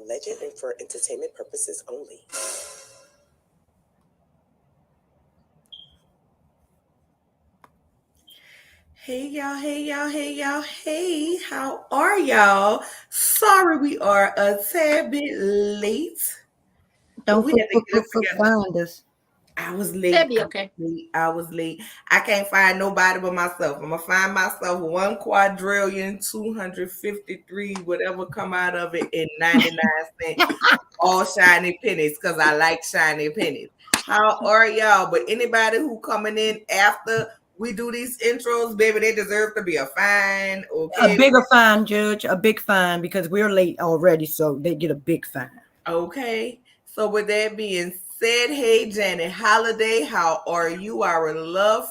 alleged and for entertainment purposes only. Hey y'all, hey y'all, hey y'all, hey, how are y'all? Sorry we are a tad bit late. Don't find us. I was late. That'd be okay. I was late. I can't find nobody but myself. I'm gonna find myself 1,253, whatever come out of it, in 99 cents. All shiny pennies, because I like shiny pennies. How are y'all? But anybody who coming in after we do these intros, baby, they deserve to be a fine. Okay, a bigger fine, Judge. A big fine, because we're late already, so they get a big fine. Okay. So with that being said, hey Janet Holiday, how are you? Our love.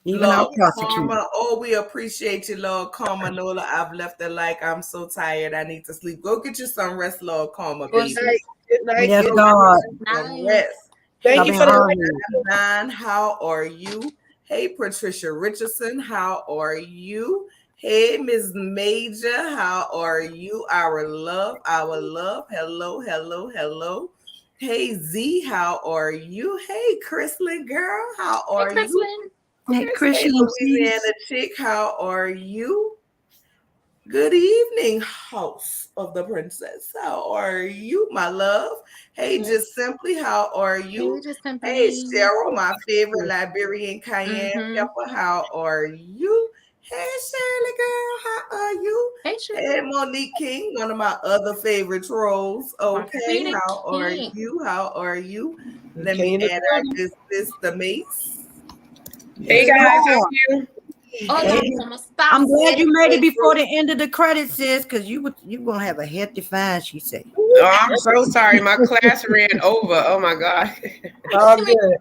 Even Lord our prosecutor. Karma. Oh, we appreciate you, Lord Karma. Nola, I've left it like I'm so tired. I need to sleep. Go get you some rest, Lord Karma, baby. Good night. Yes, God. Some rest. Thank you for the Don, how are you? Hey, Patricia Richardson, how are you? Hey, Ms. Major, how are you? Our love. Hello, hello, hello. Hey, Z, how are you? Hey, Chrislyn, girl, how are you? Hey, Christian, Louisiana chick, how are you? Good evening, House of the Princess. How are you, my love? Hey, Just Simply, how are you? Hey, Cheryl, my favorite Liberian cayenne pepper, how are you? Hey, Shirley, girl, how are you? Hey, Monique King, one of my other favorite trolls. Okay, how are you? How are you? Let me add our sister Mace. Hey guys, how are you? I'm glad you made it before the end of the credits, sis, because you gonna have a hefty fine, she said. Oh, I'm so sorry. My class ran over. Oh my God. All good.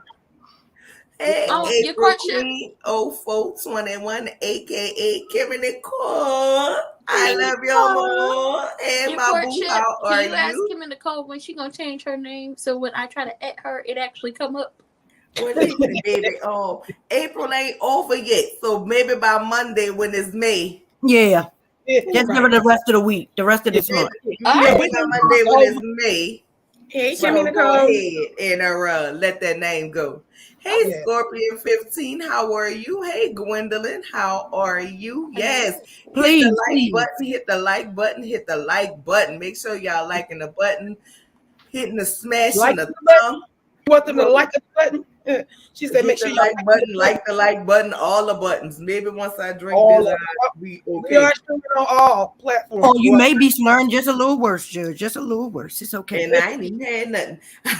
Hey, April Queen 0421, aka Kimmy Nicole. I love your mom. Hey, my boo, how are you? Can you ask Kimmy Nicole when she gonna change her name so when I try to at her, it actually come up? Well, listen, baby. April ain't over yet, so maybe by Monday when it's May. Yeah. Just give her the rest of the week, the rest of this month. By Monday when it's May. Hey, Kimmy Nicole. Go ahead and let that name go. Hey, Scorpion 15, how are you? Hey, Gwendolyn, how are you? Yes, please, hit the like button, hit the like button. Make sure y'all liking the button, hitting the smash on the thumb. You want them to like the button? She said, make sure you like the like button, all the buttons. Maybe once I drink this, we okay. We are streaming on all platforms. Oh, you may be slurring just a little worse, Judge. Just a little worse. It's okay. And I ain't even had nothing. All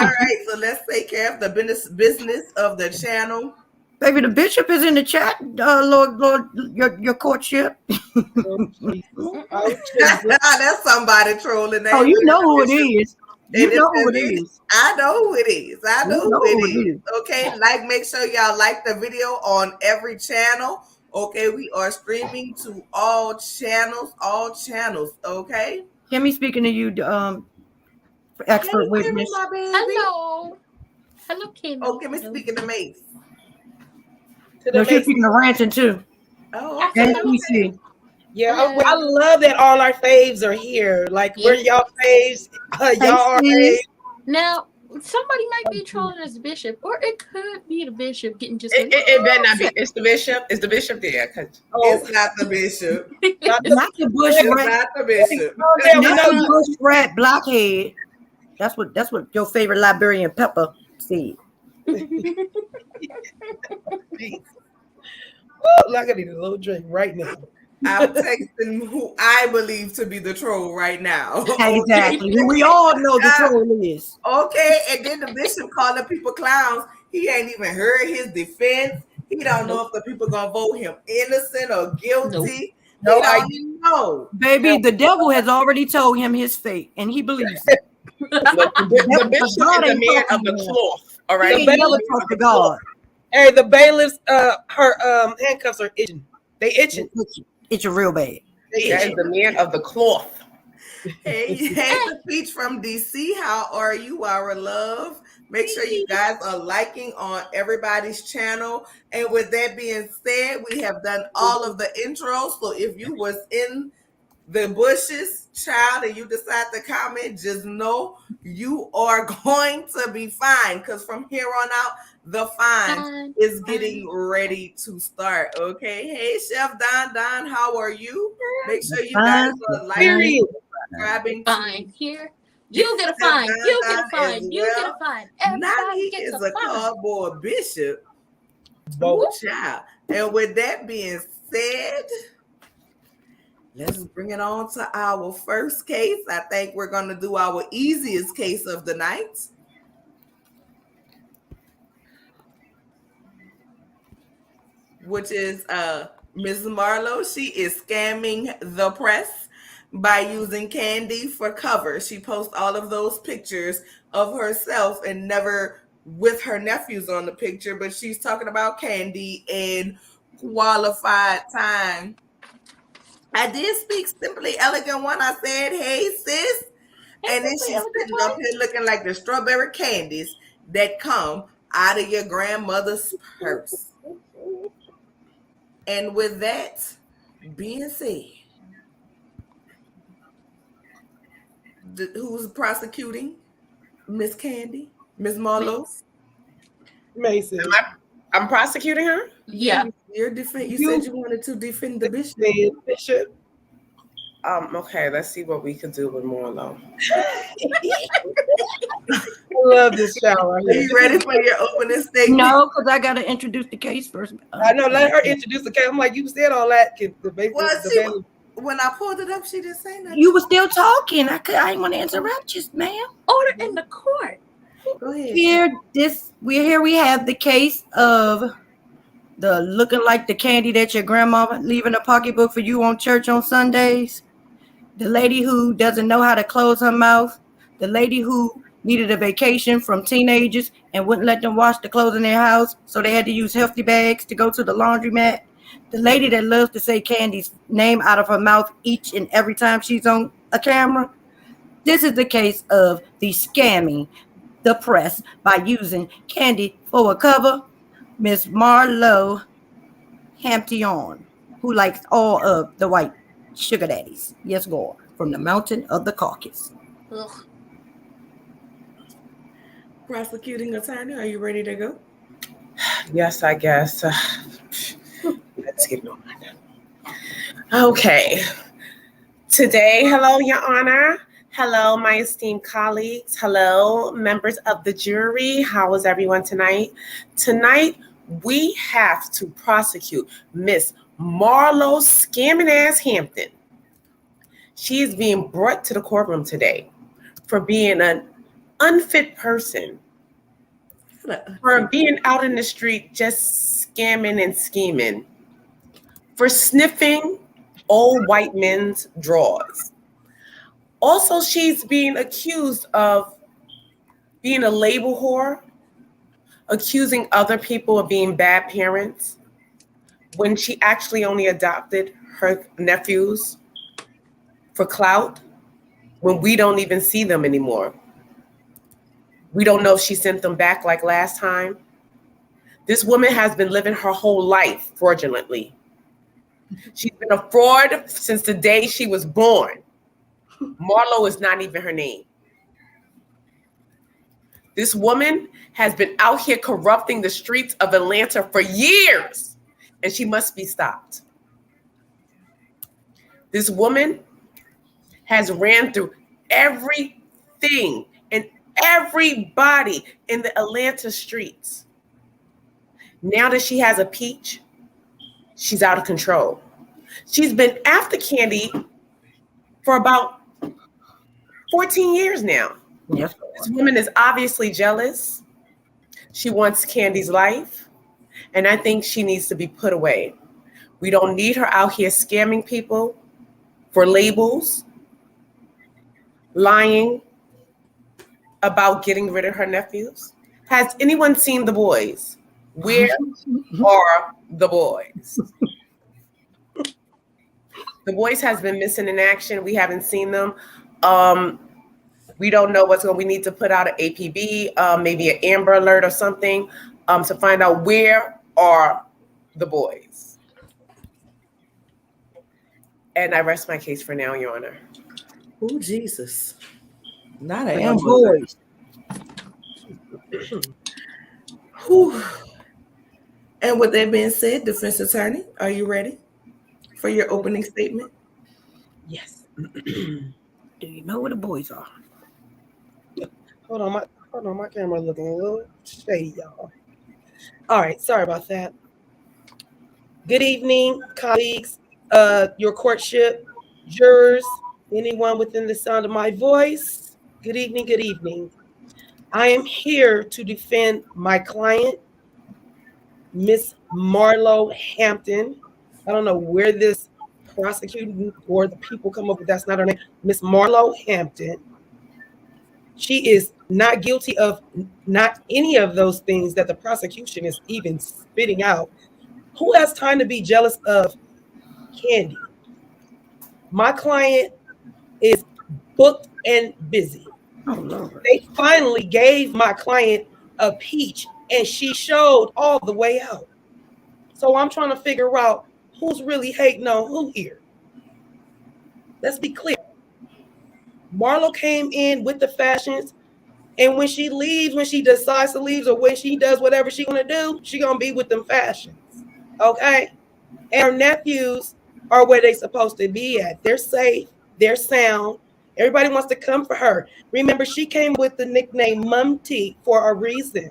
right, so let's take care of the business of the channel. Baby, the bishop is in the chat. Lord, your courtship. That's somebody trolling. Oh, you know who it is. You know who it is. I know who it is. I know who it is. Okay, make sure y'all like the video on every channel. Okay, we are streaming to all channels. Okay. Kimmy, speaking to you, expert witness. Hello, Kimmy. Oh, Kimmy speaking to Mace. No, she's speaking to Ranting too. Oh, okay. We see. Yeah, I love that all our faves are here. Like, we're y'all faves. Y'all are faves. Now, somebody might be trolling as Bishop, or it could be the Bishop getting just. It better not be. It's the Bishop. It's the Bishop there. It's not the Bishop. Not the bush rat. Not the Bishop. Not the bush rat blockhead. That's what your favorite Liberian pepper said. Oh, I need a little drink right now. I'm texting who I believe to be the troll right now. Exactly. We all know the troll is. Okay, and then the bishop calling people clowns. He ain't even heard his defense. He don't know if the people gonna vote him innocent or guilty. No, I don't know. Baby, the devil has already told him his fate, and he believes it. The bishop is the man of the cloth. All right. He never talked to God. Hey, the bailiffs, her handcuffs are itching. They itching. Itching real bad. That is the man of the cloth. Hey, the speech from DC. How are you, our love? Make sure you guys are liking on everybody's channel. And with that being said, we have done all of the intros. So if you was in the bushes, child, and you decide to comment, just know you are going to be fine. Because from here on out, the fine is getting ready to start. Okay. Hey, Chef Don, how are you? Make sure you guys are liking, subscribing. Fine here. You get a fine. You get a fine. You get a fine. Everybody gets a fine. Now he is a cardboard bishop. Both child. And with that being said, let's bring it on to our first case. I think we're going to do our easiest case of the night. Which is Ms. Marlowe. She is scamming the press by using Candy for cover. She posts all of those pictures of herself and never with her nephews on the picture, but she's talking about Candy and qualified time. I did speak simply elegant one. I said, hey, sis. And then she's sitting up here looking like the strawberry candies that come out of your grandmother's purse. And with that being said, who's prosecuting Miss Candy? Miss Marlowe? Mason. I'm prosecuting her? Yeah. You said you wanted to defend the bishop. Bishop. Okay, let's see what we can do with Marlowe. I love this shower. Are you ready for your opening statement? No, because I got to introduce the case first. I know, let her introduce the case. I'm like, you said all that. When I pulled it up, she didn't say nothing. You were still talking. I didn't want to interrupt you, ma'am. Order in the court. Go ahead. Here we have the case of the looking like the candy that your grandma leaving a pocketbook for you on church on Sundays. The lady who doesn't know how to close her mouth. The lady who needed a vacation from teenagers and wouldn't let them wash the clothes in their house, so they had to use hefty bags to go to the laundromat. The lady that loves to say Candy's name out of her mouth each and every time she's on a camera. This is the case of the scamming the press by using Candy for a cover. Miss Marlowe Hampton, who likes all of the white sugar daddies. Yes, Lord, from the mountain of the Caucasus. Ugh. Prosecuting attorney, are you ready to go? Yes, I guess. Let's get on. Okay. Today, hello, Your Honor. Hello, my esteemed colleagues. Hello, members of the jury. How is everyone tonight? Tonight, we have to prosecute Miss Marlowe Scamming Ass Hampton. She is being brought to the courtroom today for being an unfit person, for being out in the street just scamming and scheming, for sniffing old white men's drawers. Also, she's being accused of being a label whore, accusing other people of being bad parents when she actually only adopted her nephews for clout when we don't even see them anymore. We don't know if she sent them back like last time. This woman has been living her whole life fraudulently. She's been a fraud since the day she was born. Marlowe is not even her name. This woman has been out here corrupting the streets of Atlanta for years, and she must be stopped. This woman has ran through everything and everybody in the Atlanta streets. Now that she has a peach, she's out of control. She's been after Candy for about 14 years now. Yes. This woman is obviously jealous. She wants Candy's life, and I think she needs to be put away. We don't need her out here scamming people for labels, lying about getting rid of her nephews. Has anyone seen the boys? Where are the boys? The boys has been missing in action. We haven't seen them. We don't know what's going. We need to put out an APB, maybe an Amber Alert or something, to find out where are the boys. And I rest my case for now, Your Honor. Oh, Jesus. Not an Amber boys. Whew. And with that being said, defense attorney, are you ready for your opening statement? Yes. Do you know where the boys are? Hold on, my camera looking a little shady, y'all. All right, sorry about that. Good evening, colleagues, your courtship, jurors, anyone within the sound of my voice. Good evening, good evening. I am here to defend my client, Miss Marlo Hampton. I don't know where this prosecuting or the people come up with that's not her name. Miss Marlo Hampton. She is not guilty of not any of those things that the prosecution is even spitting out. Who has time to be jealous of Candy? My client is booked and busy. Oh, Lord. They finally gave my client a peach and she showed all the way out. So I'm trying to figure out who's really hating on who here. Let's be clear. Marlo came in with the fashions, and when she leaves, when she decides to leave, or when she does whatever she's gonna do, she's gonna be with them fashions. Okay? And her nephews are where they're supposed to be at. They're safe, they're sound. Everybody wants to come for her. Remember, she came with the nickname Mum T for a reason.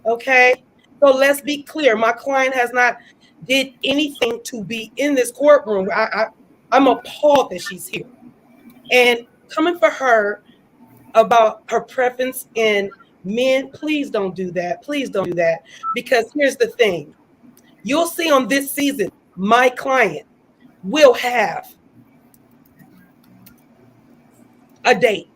Okay? So let's be clear. My client has not did anything to be in this courtroom. I'm appalled that she's here. And coming for her about her preference in men, please don't do that. Please don't do that. Because here's the thing. You'll see on this season, my client will have a date.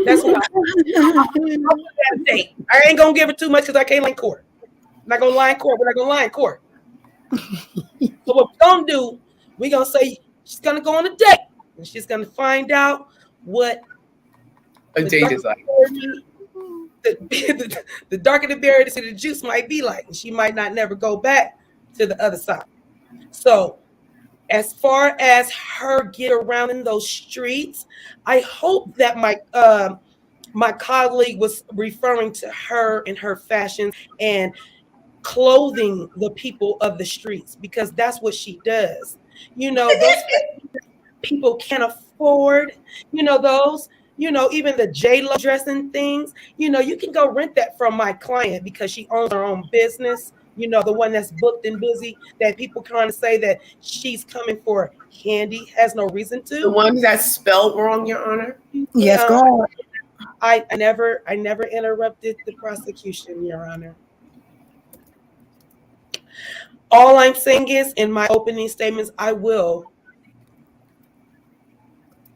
That's what I date. I ain't gonna give her too much because I can't lie in court. I'm not gonna lie in court. We're not gonna lie in court. So what we're gonna do, we're gonna say she's gonna go on a date and she's gonna find out what a date is like. The darker the berry, the juice might be like, and she might not never go back to the other side. So as far as her get around in those streets, I hope that my colleague was referring to her and her fashion and clothing the people of the streets, because that's what she does. You know, those people can't afford, those, even the J-Lo dressing things, you can go rent that from my client because she owns her own business. The one that's booked and busy, that people kind of say that she's coming for Candy has no reason to. The one that's spelled wrong, Your Honor? Yes, go on. I never interrupted the prosecution, Your Honor. All I'm saying is, in my opening statements, I will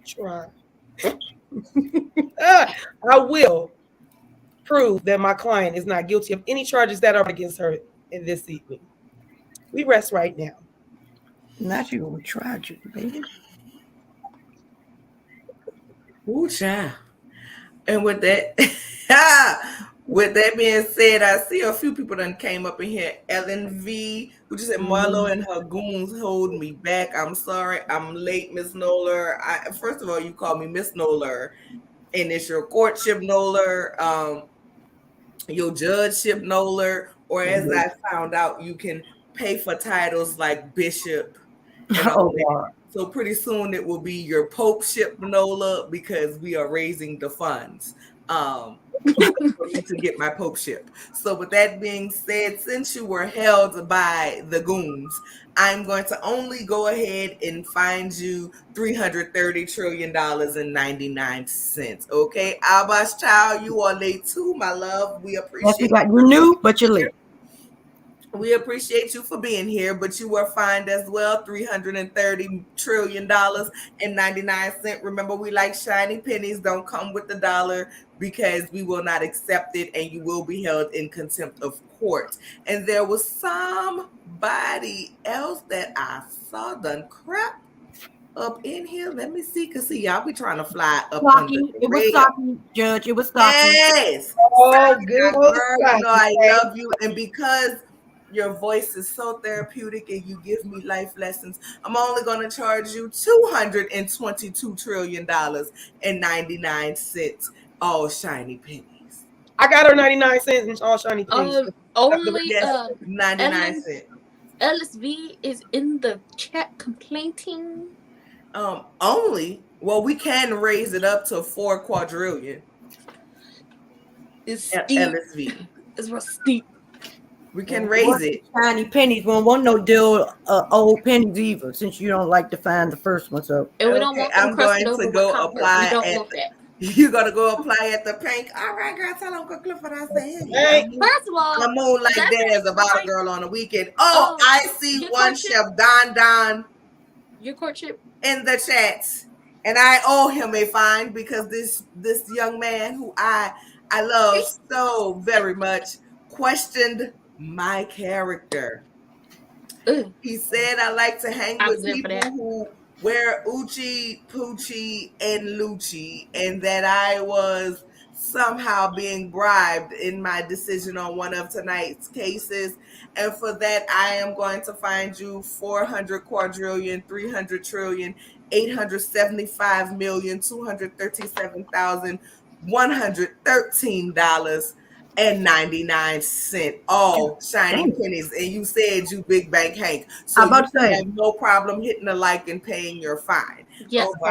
try. I will prove that my client is not guilty of any charges that are against her in this evening. We rest right now. Not you gonna try you, baby. Ooh, child. And with that, with that being said, I see a few people that came up in here. Ellen V, who just said Marlo and her goons hold me back. I'm sorry, I'm late, Miss Noller. First of all, you call me Miss Noller, and it's your courtship Noller, your judgeship Noller, or as I found out, you can pay for titles like bishop. So pretty soon it will be your popeship Nola, because we are raising the funds to get my popeship. So with that being said, since you were held by the goons, I'm going to only go ahead and find you $330 trillion and 99 cents. Okay, Abbas child, you are late too, my love. We appreciate you new, but you're late. We appreciate you for being here, but you were fined as well, $330 trillion and 99 cents. Remember, we like shiny pennies. Don't come with the dollar, because we will not accept it, and you will be held in contempt of court. And there was somebody else that I saw done crap up in here. Let me see, because y'all be trying to fly up under the It was Saki, Judge. It was Saki. Yes. Oh, good. Girl, I love you. And because Your voice is so therapeutic and you give me life lessons. I'm only going to charge you $222 trillion and 99 cents, all shiny pennies. I got her 99 cents and all shiny pennies. Only 99 cents. LSV is in the chat complaining. We can raise it up to 4 quadrillion. It's steep. LSV. It's real steep. We can raise it. Shiny pennies. We don't want no deal old pennies either, since you don't like to find the first one. So and we don't want them crusted over with copper. We don't want that. You gotta go apply at the pink. All right, girl, tell Uncle Clifford I say hey. First of all, the moonlight dance about a girl on the weekend. Oh, I see one chef Don. Your courtship in the chat, and I owe him a fine because this young man who I love so very much questioned my character. He said I like to hang with people who wear Uchi, Poochie, and Lucci, and that I was somehow being bribed in my decision on one of tonight's cases. And for that, I am going to find you 400 quadrillion, 300 trillion, 875 million, $237,113 and 99 cents, all shiny pennies. And you said you big bank Hank, so you have no problem hitting the like and paying your fine. Yes, he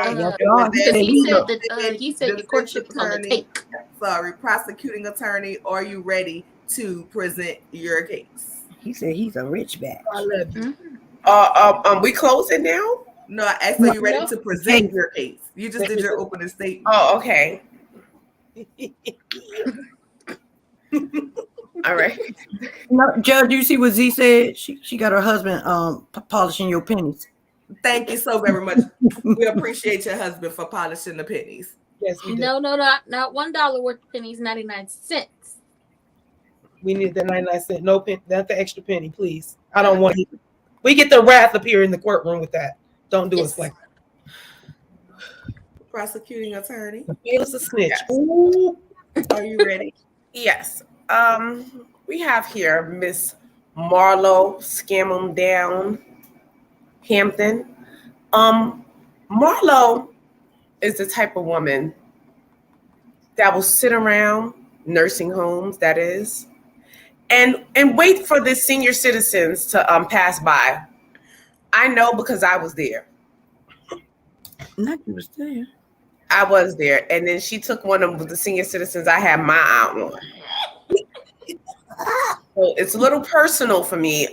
said the courtship was on the tape. Sorry, prosecuting attorney, are you ready to present your case? He said he's a rich bag. I love you. We closing now? No, I asked, are you ready to present your case? You just did your opening statement. Oh, okay. All right. No, Judge, you see what Z said? She got her husband polishing your pennies. Thank you so very much. We appreciate your husband for polishing the pennies. Yes, we do. No, not $1 worth of pennies, 99 cents. We need the 99 cents. No penny, not the extra penny, please. I don't want it. We get the wrath up here in the courtroom with that. Don't do us like that. Prosecuting attorney. Give us a snitch. Yes. Are you ready? Yes. We have here Miss Marlo Scam 'em Down Hampton. Marlo is the type of woman that will sit around nursing homes, that is, and wait for the senior citizens to pass by. I know because I was there. Not you was there. I was there, and then she took one of the senior citizens I had my eye on. So it's a little personal for me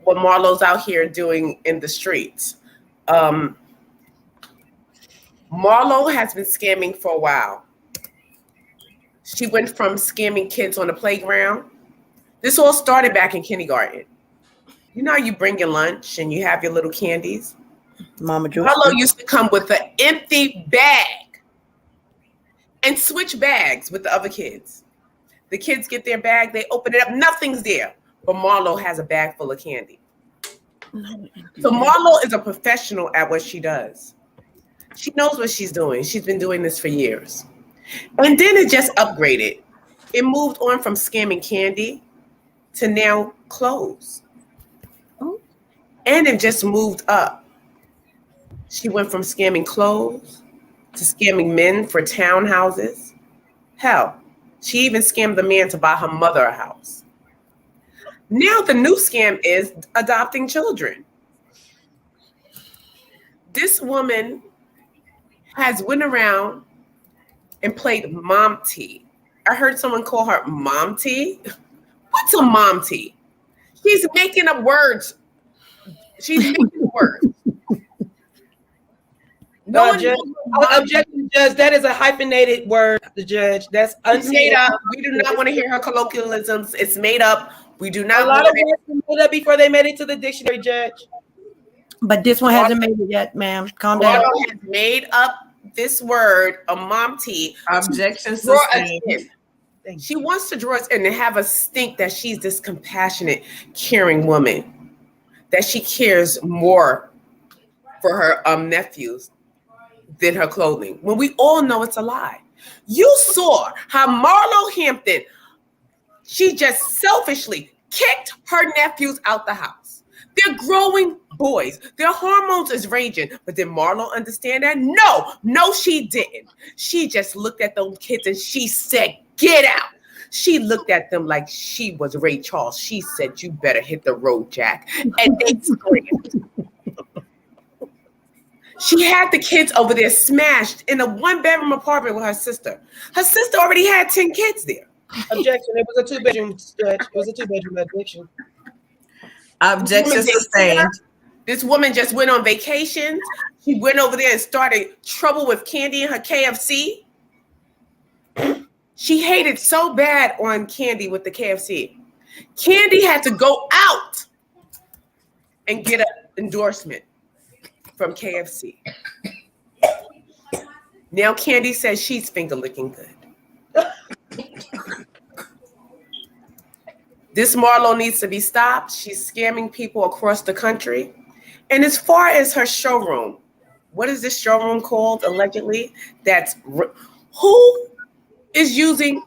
what Marlo's out here doing in the streets. Marlo has been scamming for a while. She went from scamming kids on the playground. This all started back in kindergarten. You know how you bring your lunch and you have your little candies? Mama Joe. Marlo used to come with an empty bag and switch bags with the other kids. The kids get their bag, they open it up, nothing's there. But Marlo has a bag full of candy. So Marlo is a professional at what she does. She knows what she's doing. She's been doing this for years. And then it just upgraded. It moved on from scamming candy to now clothes. And it just moved up. She went from scamming clothes to scamming men for townhouses. Hell, she even scammed the man to buy her mother a house. Now the new scam is adopting children. This woman has went around and played mom tea. I heard someone call her mom tea. What's a mom tea? She's making up words. She's making words. No, objection, Judge. That is a hyphenated word, the judge. That's made up. We do not want to hear her colloquialisms. It's made up. We do not. A lot of words were made up before they made it to the dictionary, Judge. But this one hasn't made it yet, ma'am. Calm down. Has made up this word, a mom tea. Objection sustained. She wants to draw us in and have us think that she's this compassionate, caring woman, that she cares more for her nephews than her clothing, when we all know it's a lie. You saw how Marlo Hampton, she just selfishly kicked her nephews out the house. They're growing boys. Their hormones is raging. But did Marlo understand that? No, she didn't. She just looked at those kids and she said, get out. She looked at them like she was Ray Charles. She said, you better hit the road, Jack. And they screamed. She had the kids over there smashed in a 1-bedroom apartment with her sister. Her sister already had 10 kids there. Objection. It was a 2-bedroom stretch. It was a 2-bedroom addiction. Objection sustained. This woman just went on vacation. She went over there and started trouble with Candy and her KFC. She hated so bad on Candy with the KFC. Candy had to go out and get an endorsement from KFC. Now Candy says she's finger licking good. This Marlo needs to be stopped. She's scamming people across the country. And as far as her showroom, what is this showroom called allegedly? Who is using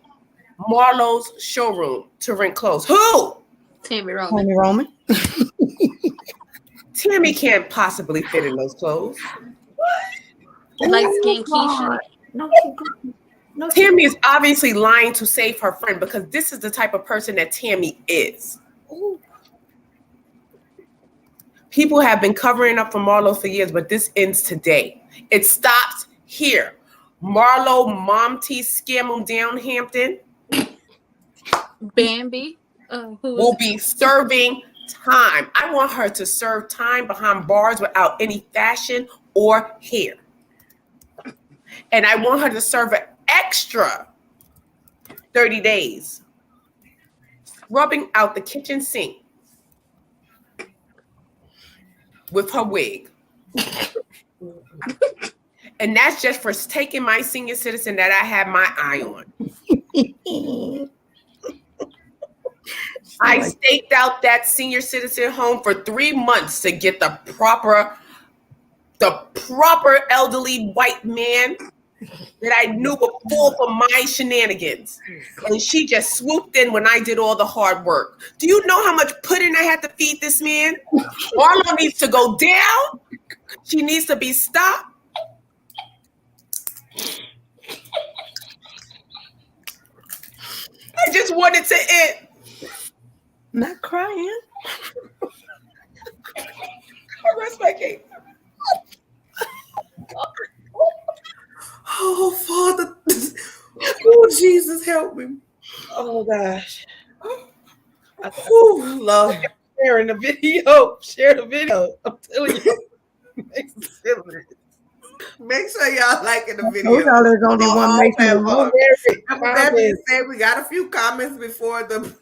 Marlo's showroom to rent clothes? Who? Tammy Roman. Tammy Roman. Tammy can't possibly fit in those clothes. Light skin Keisha. No, Tammy is obviously lying to save her friend because this is the type of person that Tammy is. Ooh. People have been covering up for Marlo for years, but this ends today. It stops here. Marlo Mom T scam him down Hampton Bambi. will be serving time. I want her to serve time behind bars without any fashion or hair. And I want her to serve an extra 30 days, rubbing out the kitchen sink with her wig. And that's just for taking my senior citizen that I have my eye on. I staked out that senior citizen home for 3 months to get the proper elderly white man that I knew would fall for my shenanigans. And she just swooped in when I did all the hard work. Do you know how much pudding I had to feed this man? Marlo needs to go down. She needs to be stopped. I just wanted to end. Not crying. I rest my case. Oh, Father. Oh, Jesus, help me. Oh gosh. Oh, Lord. Sharing the video. Share the video. I'm telling you. Make sure y'all liking the video. Y'all there's only one making That being said, we got a few comments before the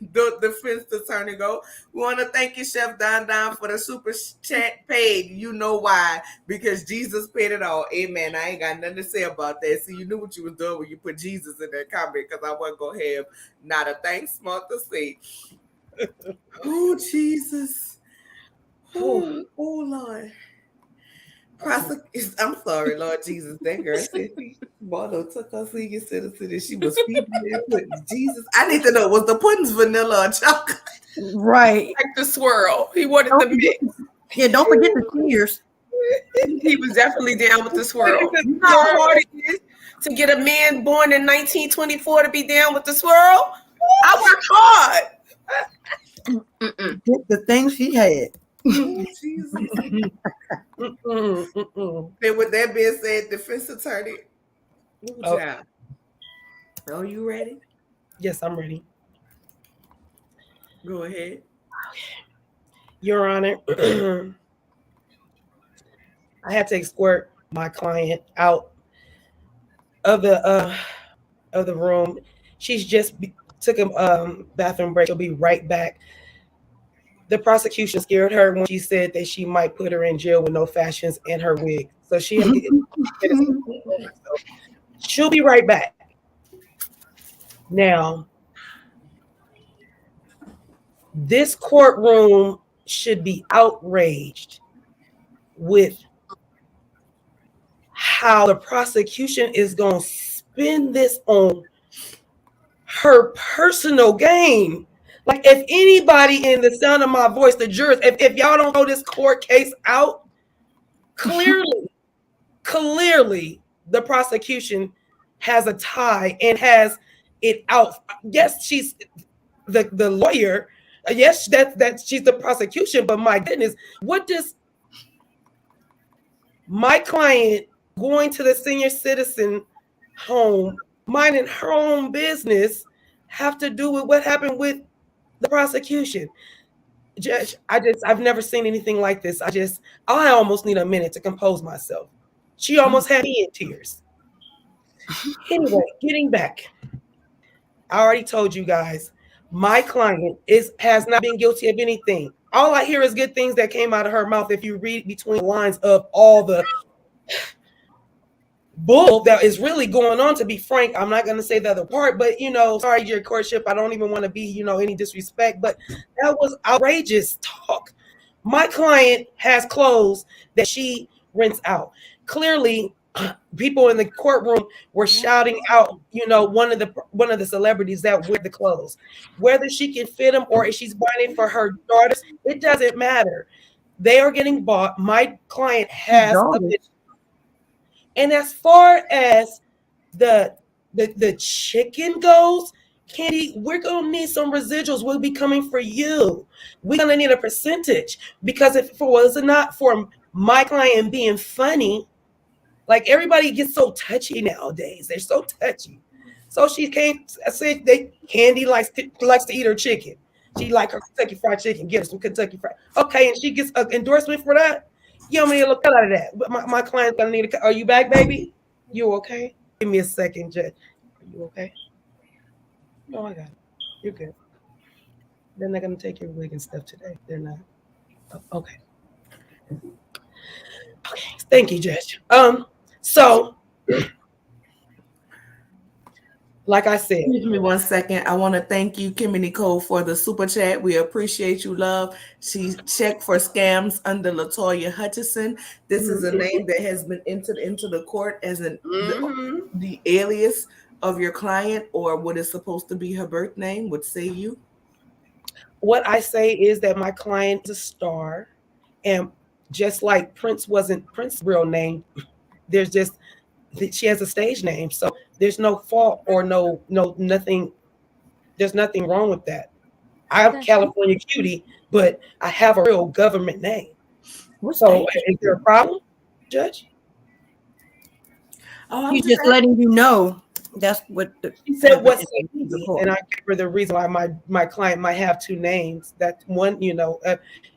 defense attorney go. We want to thank you, Chef Don for the super chat paid. You know why? Because Jesus paid it all. Amen. I ain't got nothing to say about that. See, you knew what you was doing when you put Jesus in that comment because I wasn't going to have not a thanks smart to say. Oh, Jesus. Oh, Lord. I'm sorry, Lord Jesus. That girl said Marlo took her senior citizen and she was feeding and pudding. Jesus, I need to know, was the puddings vanilla or chocolate? Right. Like the swirl. He wanted the mix. Yeah, don't forget the tears. He was definitely down with the swirl. You know how hard it is to get a man born in 1924 to be down with the swirl? I worked hard. Get the things he had. Oh, Jesus. And with that being said, defense attorney, are you ready? Yes, I'm ready. Go ahead. Your Honor, I had to escort my client out of the room. She's just took a bathroom break. She'll be right back. The prosecution scared her when she said that she might put her in jail with no fashions and her wig. So she'll be right back. Now, this courtroom should be outraged with how the prosecution is going to spin this on her personal gain. Like, if anybody in the sound of my voice, the jurors, if y'all don't know this court case out, clearly, the prosecution has a tie and has it out. Yes, she's the lawyer. Yes, that she's the prosecution. But my goodness, what does my client going to the senior citizen home, minding her own business, have to do with what happened with the prosecution? Judge, I've never seen anything like this. I almost need a minute to compose myself. She almost had me in tears. Anyway, getting back. I already told you guys, my client has not been guilty of anything. All I hear is good things that came out of her mouth. If you read between the lines of all the bull that is really going on, to be frank, I'm not going to say the other part, but sorry, your courtship, I don't even want to be, any disrespect, but that was outrageous talk. My client has clothes that she rents out. Clearly, people in the courtroom were shouting out, one of the celebrities that wear the clothes, whether she can fit them or if she's buying it for her daughters, it doesn't matter. They are getting bought. My client has a bit. And as far as the chicken goes, Candy, we're gonna need some residuals. Will be coming for you. We're gonna need a percentage, because if it was not for my client being funny, like, everybody gets so touchy nowadays. They're so touchy. So she came. I said, Candy likes to eat her chicken. She like her Kentucky Fried Chicken. Get her some Kentucky Fried. Okay, and she gets an endorsement for that. You don't need to look out of that. But my client's gonna need a. Are you back, baby? You okay? Give me a second, Judge. Are you okay? No, I got it. You're good. They're not gonna take your wig and stuff today. They're not. Oh, okay. Okay. Thank you, Judge. So, like I said, give me 1 second. I want to thank you, Kimmy Nicole, for the super chat. We appreciate you, love. She checked for scams under Latoya Hutchison. This is a name that has been entered into the court as the alias of your client, or what is supposed to be her birth name. What say you? What I say is that my client is a star, and just like Prince wasn't Prince's real name, there's just she has a stage name, so there's no fault or nothing. There's nothing wrong with that. I'm California Cutie, but I have a real government name. So is there a problem, Judge? Oh, he's just letting you know. That's what she said. What's and I gave her the reason why my client might have two names. That's one,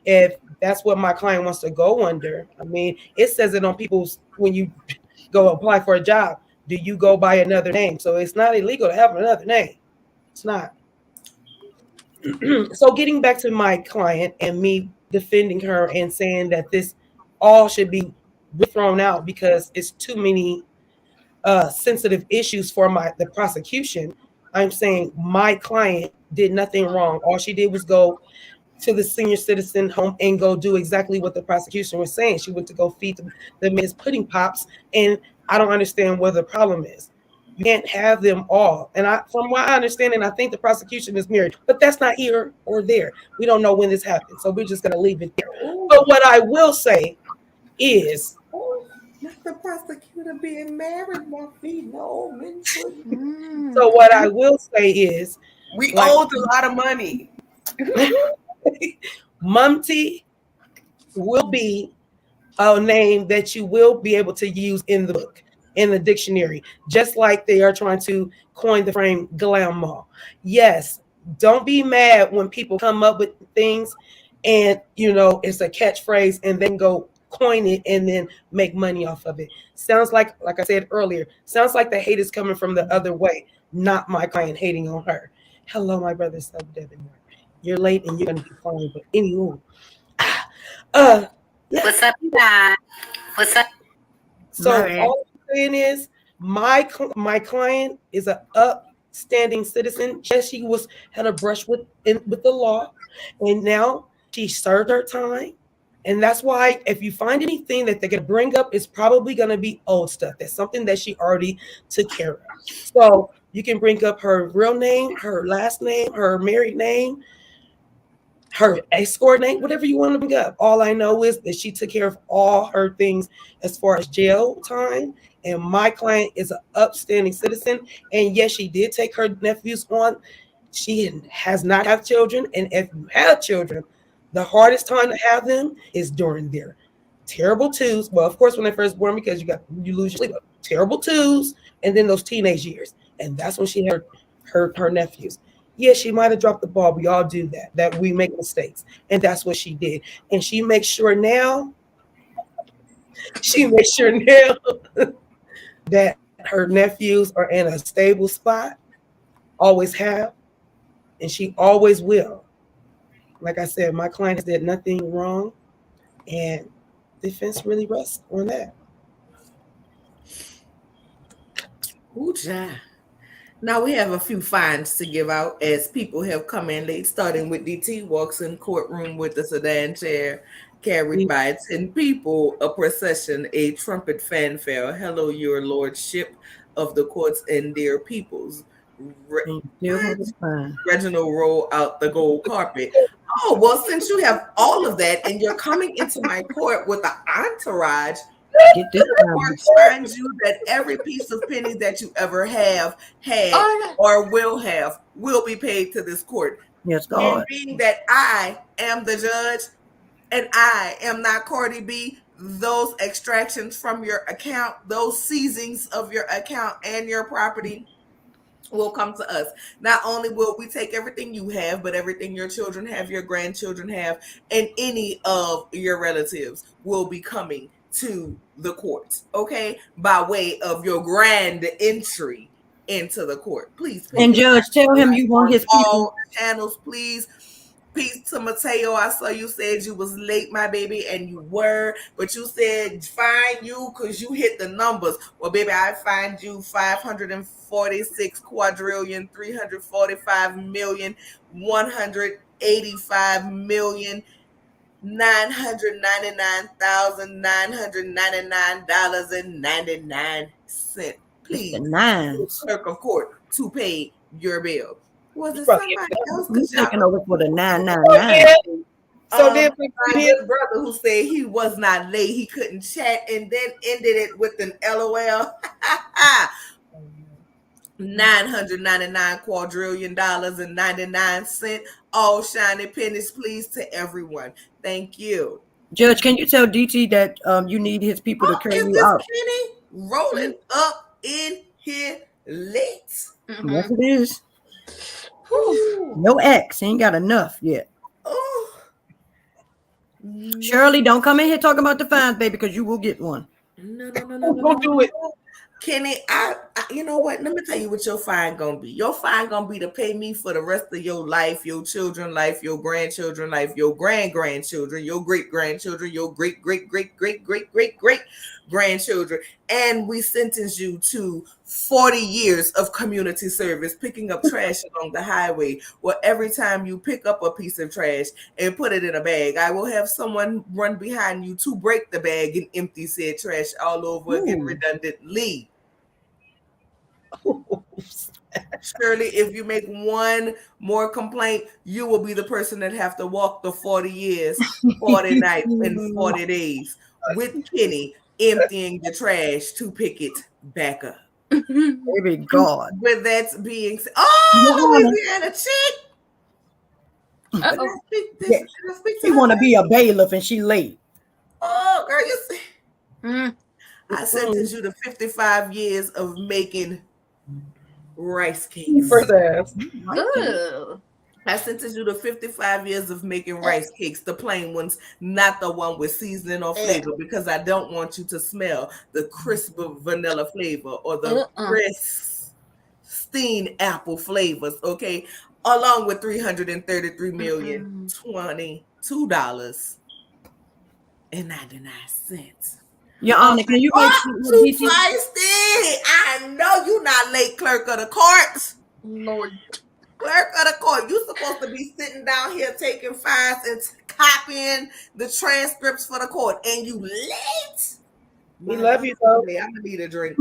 if that's what my client wants to go under. I mean, it says it on people's when you go apply for a job. Do you go by another name? So it's not illegal to have another name. It's not. So getting back to my client and me defending her and saying that this all should be thrown out because it's too many sensitive issues for the prosecution. I'm saying my client did nothing wrong. All she did was go to the senior citizen home and go do exactly what the prosecution was saying. She went to go feed the men's pudding pops, and I don't understand what the problem is. You can't have them all. And from what I understand, and I think the prosecution is married, but that's not here or there. We don't know when this happened, so we're just going to leave it there. But what I will say is, not the prosecutor being married, my feet, no men. So what I will say is, we owed a lot of money. Mumty will be a name that you will be able to use in the book, in the dictionary, just like they are trying to coin the frame glamour. Yes, don't be mad when people come up with things and it's a catchphrase and then go coin it and then make money off of it. Sounds like I said earlier, sounds like the hate is coming from the other way, not my client hating on her. Hello, my brother, Devin. You're late and you're gonna be fine, but anyway. What's up, guys? What's up? So all I'm saying is my client is an upstanding citizen. Yes, she had a brush with the law, and now she served her time. And that's why if you find anything that they're gonna bring up, it's probably gonna be old stuff. That's something that she already took care of. So you can bring up her real name, her last name, her married name. her escort name, whatever you want to bring up. All I know is that she took care of all her things as far as jail time. And my client is an upstanding citizen. And yes, she did take her nephews on. She has not had children. And if you have children, the hardest time to have them is during their terrible twos. Well, of course, when they're first born, because you lose your sleep. Terrible twos, and then those teenage years. And that's when she had her nephews. Yeah, she might have dropped the ball. We all do that we make mistakes. And that's what she did. And she makes sure now that her nephews are in a stable spot, always have, and she always will. Like I said, my clients did nothing wrong, and defense really rests on that. Ooh, child. Now we have a few fines to give out as people have come in late, starting with DT walks in courtroom with a sedan chair carried by 10 people, a procession, a trumpet fanfare. Hello, your lordship of the courts and their peoples. Reginald roll out the gold carpet. Oh, well, since you have all of that and you're coming into my court with an entourage, get this reminds you that every piece of penny that you ever have had or will have will be paid to this court. Yes, God. And being that I am the judge and I am not Cardi B, those extractions from your account, those seizings of your account and your property will come to us. Not only will we take everything you have, but everything your children have, your grandchildren have, and any of your relatives will be coming to the court, okay, by way of your grand entry into the court. Please, and Judge, tell him you want his people. All channels, please. Peace to Mateo. I saw you said you was late, my baby, and you were, but you said find you because you hit the numbers. Well, baby, I find you 546 quadrillion 345 million 185 million $999,999.99. Please, clerk of court, to pay your bill. Was it somebody else? He's taking over for the 999. So then his brother who said he was not late, he couldn't chat, and then ended it with an LOL. $999 quadrillion and 99 cents. All shiny pennies, please, to everyone. Thank you. Judge, can you tell DT that you need his people to carry you out? Kenny rolling up in here late. Yes, it is. No X. Ain't got enough yet. Shirley, don't come in here talking about the fines, baby, because you will get one. No. Don't do it. Kenny, I you know what? Let me tell you what your fine gonna be. Your fine gonna be to pay me for the rest of your life, your children life, your grandchildren life, your grandchildren, your great-grandchildren, your great-great-great-great-great-great-grandchildren. And we sentence you to 40 years of community service, picking up trash along the highway. Well, every time you pick up a piece of trash and put it in a bag, I will have someone run behind you to break the bag and empty said trash all over again redundantly. Surely, if you make one more complaint, you will be the person that have to walk the 40 years, 40 nights, and 40 days with Kenny emptying the trash to pick it back up. Baby God. With that being said, Louisiana chick. She want to be a bailiff and she late. Oh, girl, you see. I sentenced you to 55 years of making rice cakes. I sentenced you to 55 years of making rice cakes, the plain ones, not the one with seasoning or flavor, because I don't want you to smell the crisp vanilla flavor or the pristine apple flavors, okay? Along with $333,022.99. Your Honor, can you make too feisty? I know you're not late, clerk of the court. Lord. Clerk of the court, you're supposed to be sitting down here taking fines and copying the transcripts for the court, and you late. We love you, though. I'm gonna need a drink.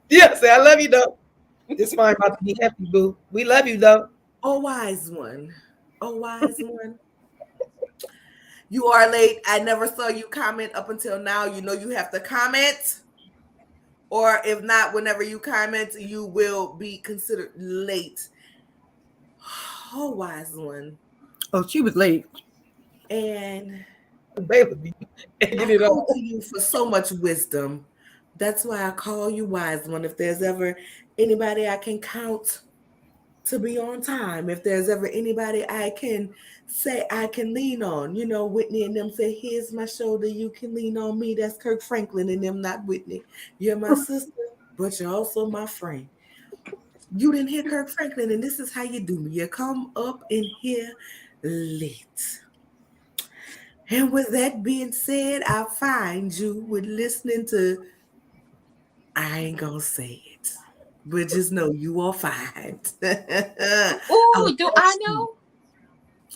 Yes, I love you, though. It's fine about to be happy, boo. We love you, though. Oh, wise one. Oh, wise one. You are late. I never saw you comment up until now. You know you have to comment. Or if not, whenever you comment, you will be considered late. Oh, wise one. Oh, she was late. And Baby, I come to you for so much wisdom. That's why I call you wise one. If there's ever anybody I can count to be on time, if there's ever anybody I can say I can lean on, you know, Whitney and them say, here's my shoulder, you can lean on me. That's Kirk Franklin and them, not Whitney. You're my sister, but you're also my friend. You didn't hear Kirk Franklin, and this is how you do me. You come up in here late. And with that being said, I find you with listening to, I ain't gonna say it, but just know you are fine. Oh, do I know?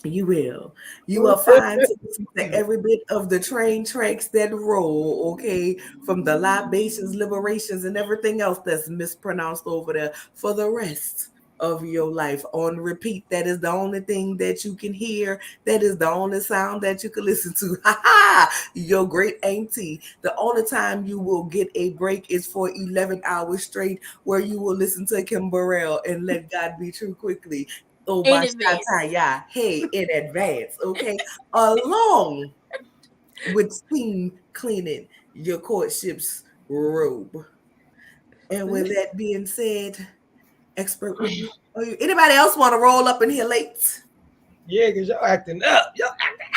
You will. You are fine to listen to every bit of the train tracks that roll, okay? From the libations, liberations, and everything else that's mispronounced over there for the rest of your life on repeat. That is the only thing that you can hear. That is the only sound that you can listen to. Ha ha! Your great auntie. The only time you will get a break is for 11 hours straight, where you will listen to Kim Burrell and Let God Be True quickly. Oh, In advance. yeah. Hey, in advance, okay? Along with steam cleaning your courtship's robe. And with that being said, expert witness, anybody else want to roll up in here late? Yeah, because y'all acting up.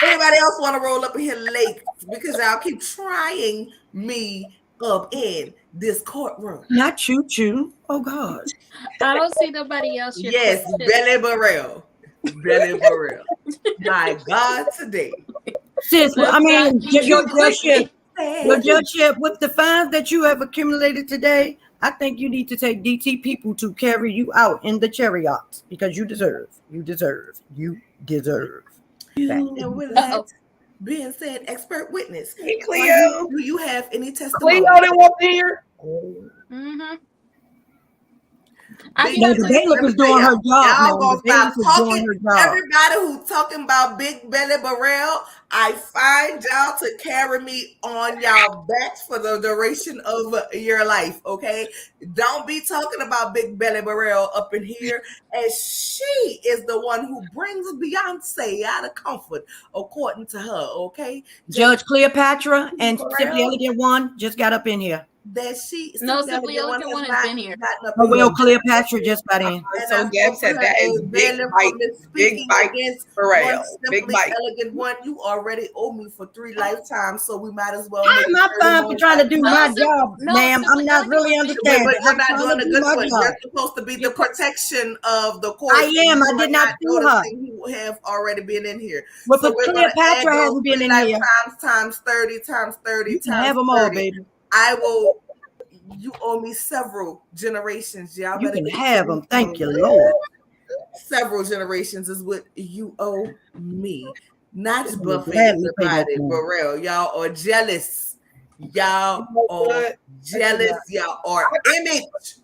Anybody else want to roll up in here late? Because y'all keep trying me up in this courtroom. Not choo-choo. Oh, God. I don't see nobody else. Yes, Belly Burrell. Belly Burrell. My God, today. Sis, I mean, your judgeship with the fines that you have accumulated today, I think you need to take DT people to carry you out in the chariots because you deserve. And with that being said, expert witness, Hey, Cleo. do you have any testimony? Cleo didn't walk in here. Mm-hmm. The bailiff is doing her job. Y'all gonna stop talking. Everybody who's talking about Big Belly Burrell, I find y'all to carry me on y'all backs for the duration of your life, okay? Don't be talking about Big Belly Burrell up in here, as she is the one who brings Beyonce out of comfort, according to her, okay? Judge Cleopatra and Simply Elegant One just got up in here. That she Simply Elegant One has been here. Well, Cleopatra just got in. So Gab said that is big bite Burrell. Big bite. Elegant One, you already owe me for 3 lifetimes, so we might as well. I'm not fine for trying to do my job, ma'am. I'm not really understanding. But you're not doing a good one. You're supposed to be the protection of the court. I am. I did not do her. You have already been in here. But Cleopatra hasn't been in here. Times 30 times 30 you times have them all, baby. I will. You owe me several generations. Y'all you can have them. Thank you, Lord. Several generations is what you owe me. Not Buffett everybody, Burrell. Y'all are jealous. Y'all are jealous. Y'all are image.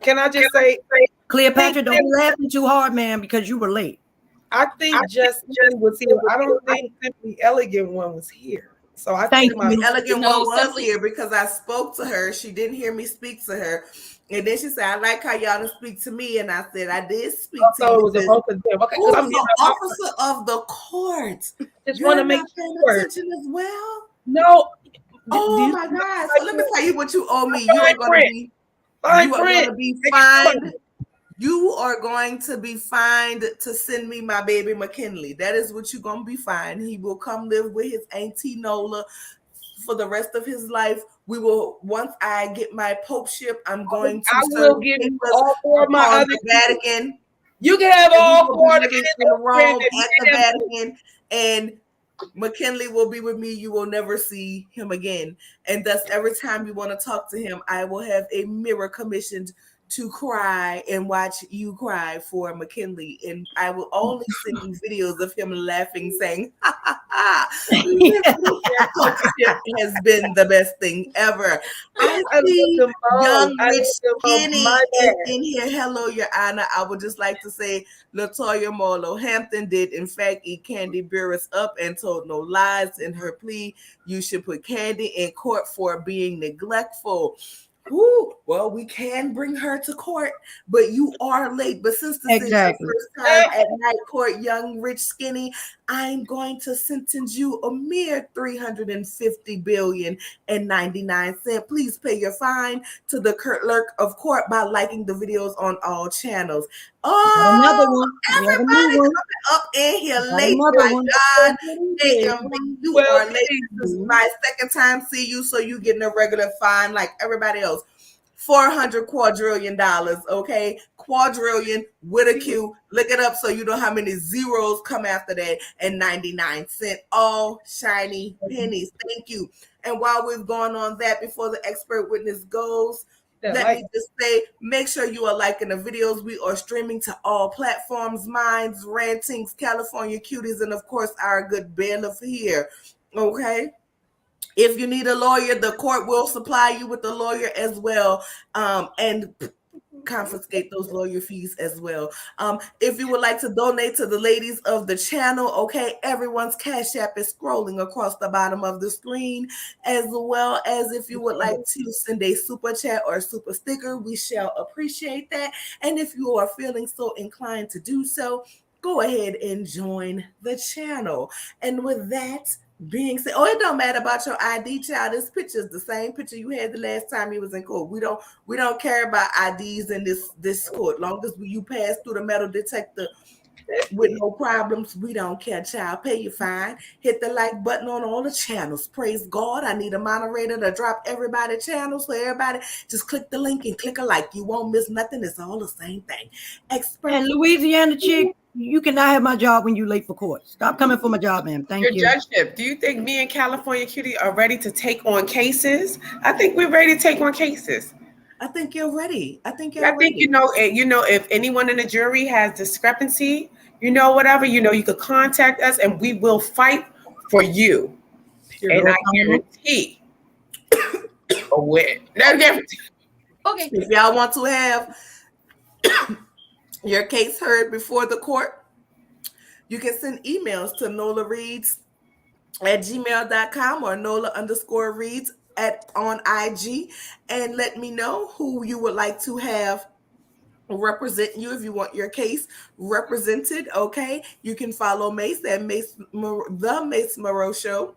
Can I just say, Cleopatra, don't be laughing too hard, man, because you were late. I think Justin was here. I don't think Simply Elegant One was here. So I think my Elegant One was here because I spoke to her. She didn't hear me speak to her. And then she said, I like how y'all didn't speak to me. And I said, I did speak to you. It was both of them. Okay, who's I'm the officer of the court. Just want to make sure. Attention as well? No. Oh my God. So let me tell you what you owe me. You are going to be fined. You are going to be fined to send me my baby McKinley. That is what you're going to be fined. He will come live with his auntie Nola for the rest of his life. We will, once I get my popeship, I'm going to will give you all 4 of my other Vatican. You can have all 4 in Rome at the Vatican, and McKinley will be with me. You will never see him again. And thus, every time you want to talk to him, I will have a mirror commissioned to cry and watch you cry for McKinley, and I will only send you videos of him laughing, saying, "Ha ha ha! Coachship has been the best thing ever." I see young Rich Skinny is in here. Hello, Your Honor. I would just like to say, Latoya Marlowe Hampton did in fact eat Candy Burris up and told no lies in her plea. You should put Candy in court for being neglectful. Woo. Well, we can bring her to court, but you are late. But since this is your first time at night court, young Rich Skinny, I'm going to sentence you a mere $350,000,099. Please pay your fine to the clerk of court by liking the videos on all channels. Oh, another one. Everybody coming up in here late. My God, you are late. This is my second time see you, so you getting a regular fine like everybody else. $400 quadrillion, okay? Quadrillion with a Q. Look it up so you know how many zeros come after that, and 99 cents. All shiny pennies. Thank you. And while we're going on that, before the expert witness goes, let me just say, make sure you are liking the videos. We are streaming to all platforms, Minds, Rantings, California Cuties, and of course, our good bailiff here, okay? If you need a lawyer, the court will supply you with a lawyer as well, and confiscate those lawyer fees as well. If you would like to donate to the ladies of the channel, okay, everyone's Cash App is scrolling across the bottom of the screen, as well as if you would like to send a super chat or super sticker, we shall appreciate that. And if you are feeling so inclined to do so, go ahead and join the channel. And with that being said, it don't matter about your ID, child. This picture is the same picture you had the last time you was in court. We don't care about IDs in this court. Long as you pass through the metal detector with no problems, we don't care, child. Pay your fine. Hit the like button on all the channels. Praise God. I need a moderator to drop everybody's channels, so everybody just click the link and click a like. You won't miss nothing. It's all the same thing. Expert. And Louisiana chick, you cannot have my job when you're late for court. Stop coming for my job, ma'am. Thank you. Your judgeship. Do you think me and California Cutie are ready to take on cases? I think we're ready to take on cases. I think you're ready. I think you know, if anyone in the jury has discrepancy, whatever, you could contact us and we will fight for you. And I guarantee a win. Okay. If y'all want to have your case heard before the court, you can send emails to nolareads@gmail.com or nola_reads on IG, and let me know who you would like to have represent you if you want your case represented. Okay, you can follow Mace at the Mace Moreau Show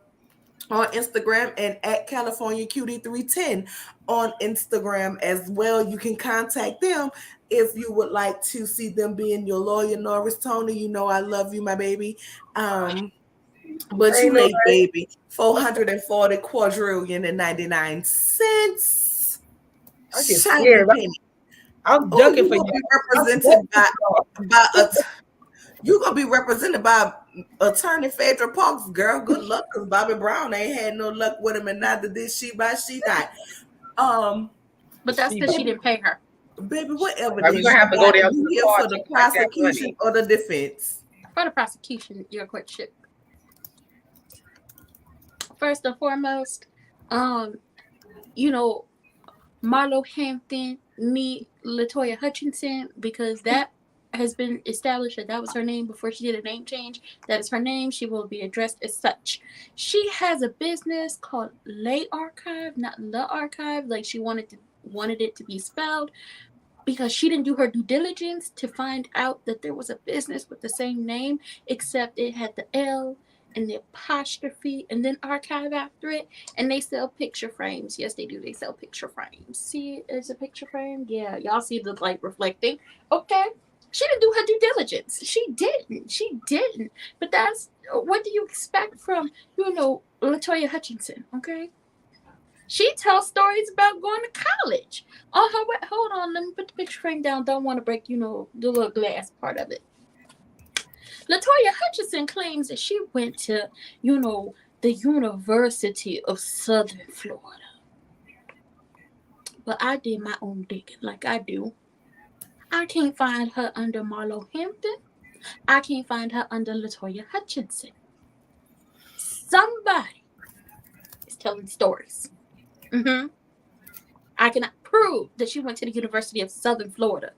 on Instagram and at California Cutie 310 on Instagram as well. You can contact them if you would like to see them being your lawyer. Norris Tony, I love you, my baby. But you late, baby. 440 quadrillion and 99 cents. I get scared. I'm ducking for you. You're gonna be represented by attorney Phaedra Parks, girl. Good luck, because Bobby Brown ain't had no luck with him, and neither did she by she not. But that's because she didn't pay her. Baby, whatever. We're gonna have to go down to the court for the prosecution or the defense. For the prosecution, you're quite shit. First and foremost, Marlo Hampton, me, Latoya Hutchinson, because that has been established that was her name before she did a name change. That is her name. She will be addressed as such. She has a business called Lay Archive, not The Archive, like she wanted it to be spelled, because she didn't do her due diligence to find out that there was a business with the same name, except it had the L and the apostrophe and then archive after it, and they sell picture frames. Yes, they do. They sell picture frames. See, it's a picture frame. Yeah, y'all see the light reflecting. Okay, she didn't do her due diligence. She didn't. But that's what do you expect from Latoya Hutchinson? Okay, she tells stories about going to college. Hold on, let me put the picture frame down. Don't want to break the little glass part of it. Latoya Hutchinson claims that she went to, the University of Southern Florida. But I did my own digging, like I do. I can't find her under Marlo Hampton. I can't find her under Latoya Hutchinson. Somebody is telling stories. I cannot prove that she went to the University of Southern Florida.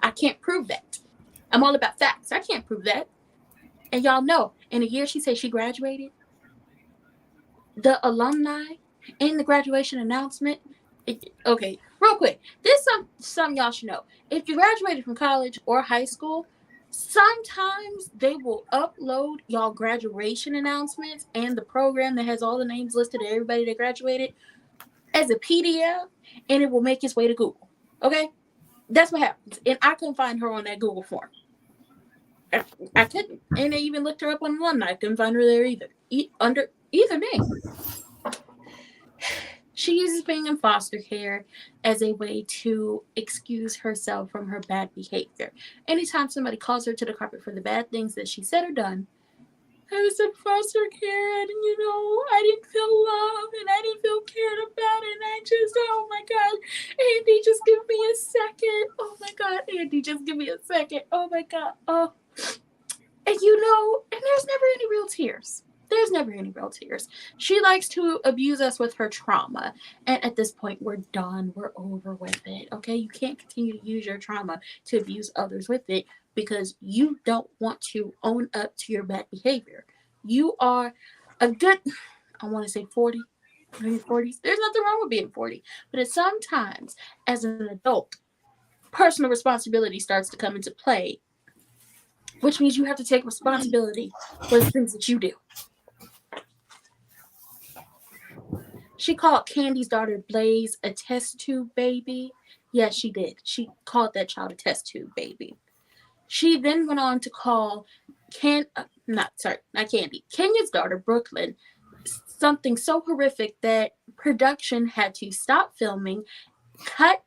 I can't prove that. I'm all about facts. I can't prove that. And y'all know, in a year she said she graduated, the alumni in the graduation announcement. Okay, real quick. This is something y'all should know. If you graduated from college or high school, sometimes they will upload y'all graduation announcements and the program that has all the names listed of everybody that graduated as a PDF, and it will make its way to Google. Okay? That's what happens. And I couldn't find her on that Google form. I couldn't. And I even looked her up on alumni. I couldn't find her there either. Under either name. She uses being in foster care as a way to excuse herself from her bad behavior. Anytime somebody calls her to the carpet for the bad things that she said or done, I was in foster care and, I didn't feel love and I didn't feel cared about and I just, oh my God, Andy, just give me a second. Oh my God, Andy, just give me a second. Oh my God. Oh. And and there's never any real tears. There's never any real tears. She likes to abuse us with her trauma. And at this point, we're done. We're over with it. Okay? You can't continue to use your trauma to abuse others with it because you don't want to own up to your bad behavior. You are a good, I want to say 40, maybe 40s. There's nothing wrong with being 40. But sometimes, as an adult, personal responsibility starts to come into play, which means you have to take responsibility for the things that you do. She called Candy's daughter Blaze a test tube baby. Yes, she did. She called that child a test tube baby. She then went on to call not Candy, Kenya's daughter Brooklyn something so horrific that production had to stop filming, cut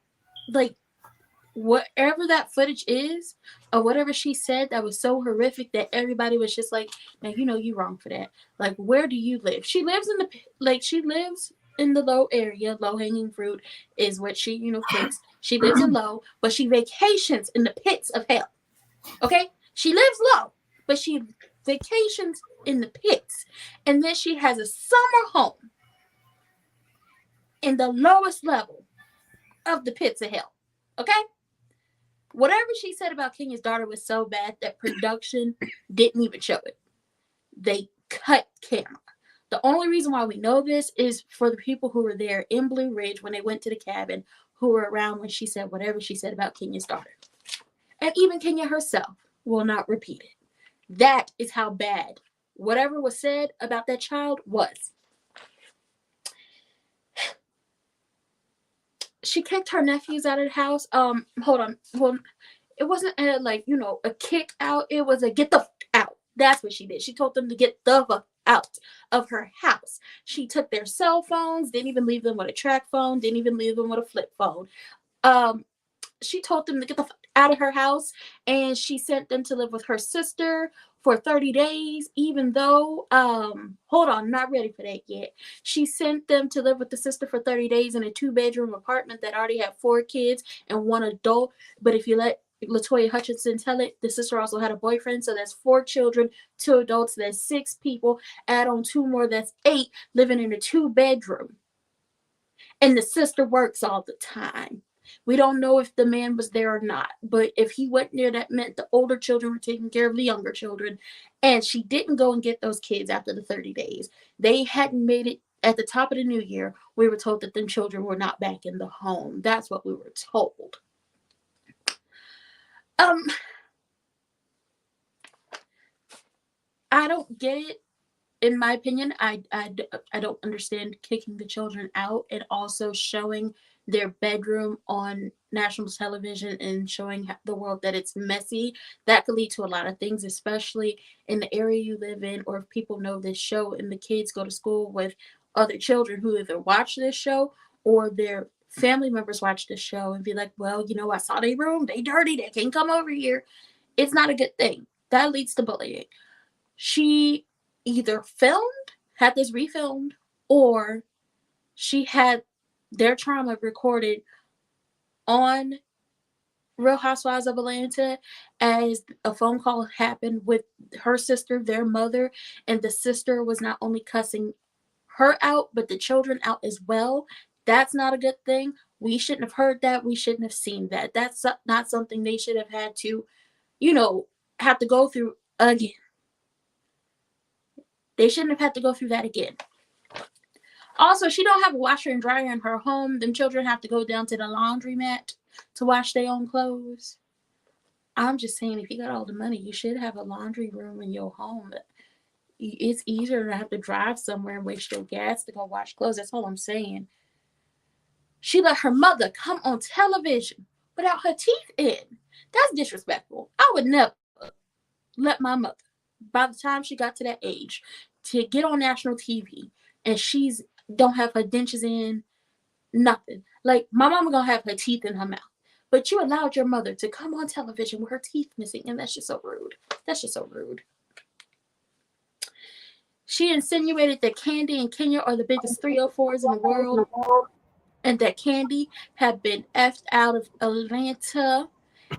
whatever that footage is or whatever she said that was so horrific that everybody was just like, now you wrong for that. Like, where do you live? She lives in the low area. Low hanging fruit is what she thinks. She lives in low, but she vacations in the pits of hell. Okay? She lives low, but she vacations in the pits. And then she has a summer home in the lowest level of the pits of hell. Okay? Whatever she said about Kenya's daughter was so bad that production didn't even show it. They cut camera. The only reason why we know this is for the people who were there in Blue Ridge when they went to the cabin, who were around when she said whatever she said about Kenya's daughter. And even Kenya herself will not repeat it. That is how bad whatever was said about that child was. She kicked her nephews out of the house. Hold on. It wasn't a kick out. It was a get the fuck out. That's what she did. She told them to get the fuck out of her house. She took their cell phones, didn't even leave them with a track phone, didn't even leave them with a flip phone. She told them to get the fuck out of her house, and she sent them to live with her sister for 30 days, even though, hold on, not ready for that yet. She sent them to live with the sister for 30 days in a 2-bedroom apartment that already had 4 kids and 1 adult. But if you let Latoya Hutchinson tell it, the sister also had a boyfriend, so that's 4 children, 2 adults, that's 6 people. Add on 2 more, that's 8 living in a 2-bedroom. And the sister works all the time. We don't know if the man was there or not, but if he went there, that meant the older children were taking care of the younger children, and she didn't go and get those kids after the 30 days. They hadn't made it at the top of the new year. We were told that them children were not back in the home. That's what we were told. I don't get it. In my opinion, I don't understand kicking the children out and also showing their bedroom on national television and showing the world that it's messy. That could lead to a lot of things, especially in the area you live in, or if people know this show and the kids go to school with other children who either watch this show or their family members watch this show and be like, well, I saw their room, they dirty, they can't come over here. It's not a good thing. That leads to bullying. She either had this refilmed, or she had their trauma recorded on Real Housewives of Atlanta, as a phone call happened with her sister, their mother, and the sister was not only cussing her out, but the children out as well. That's not a good thing. We shouldn't have heard that. We shouldn't have seen that. That's not something they should have had to, have to go through again. They shouldn't have had to go through that again. Also, she don't have a washer and dryer in her home. Them children have to go down to the laundromat to wash their own clothes. I'm just saying, if you got all the money, you should have a laundry room in your home. It's easier to have to drive somewhere and waste your gas to go wash clothes. That's all I'm saying. She let her mother come on television without her teeth in. That's disrespectful. I would never let my mother, by the time she got to that age, to get on national TV and she's don't have her dentures in, nothing. Like, my mama gonna have her teeth in her mouth. But you allowed your mother to come on television with her teeth missing, and that's just so rude. That's just so rude. She insinuated that Candy and Kenya are the biggest 304s in the world, and that Candy had been effed out of Atlanta,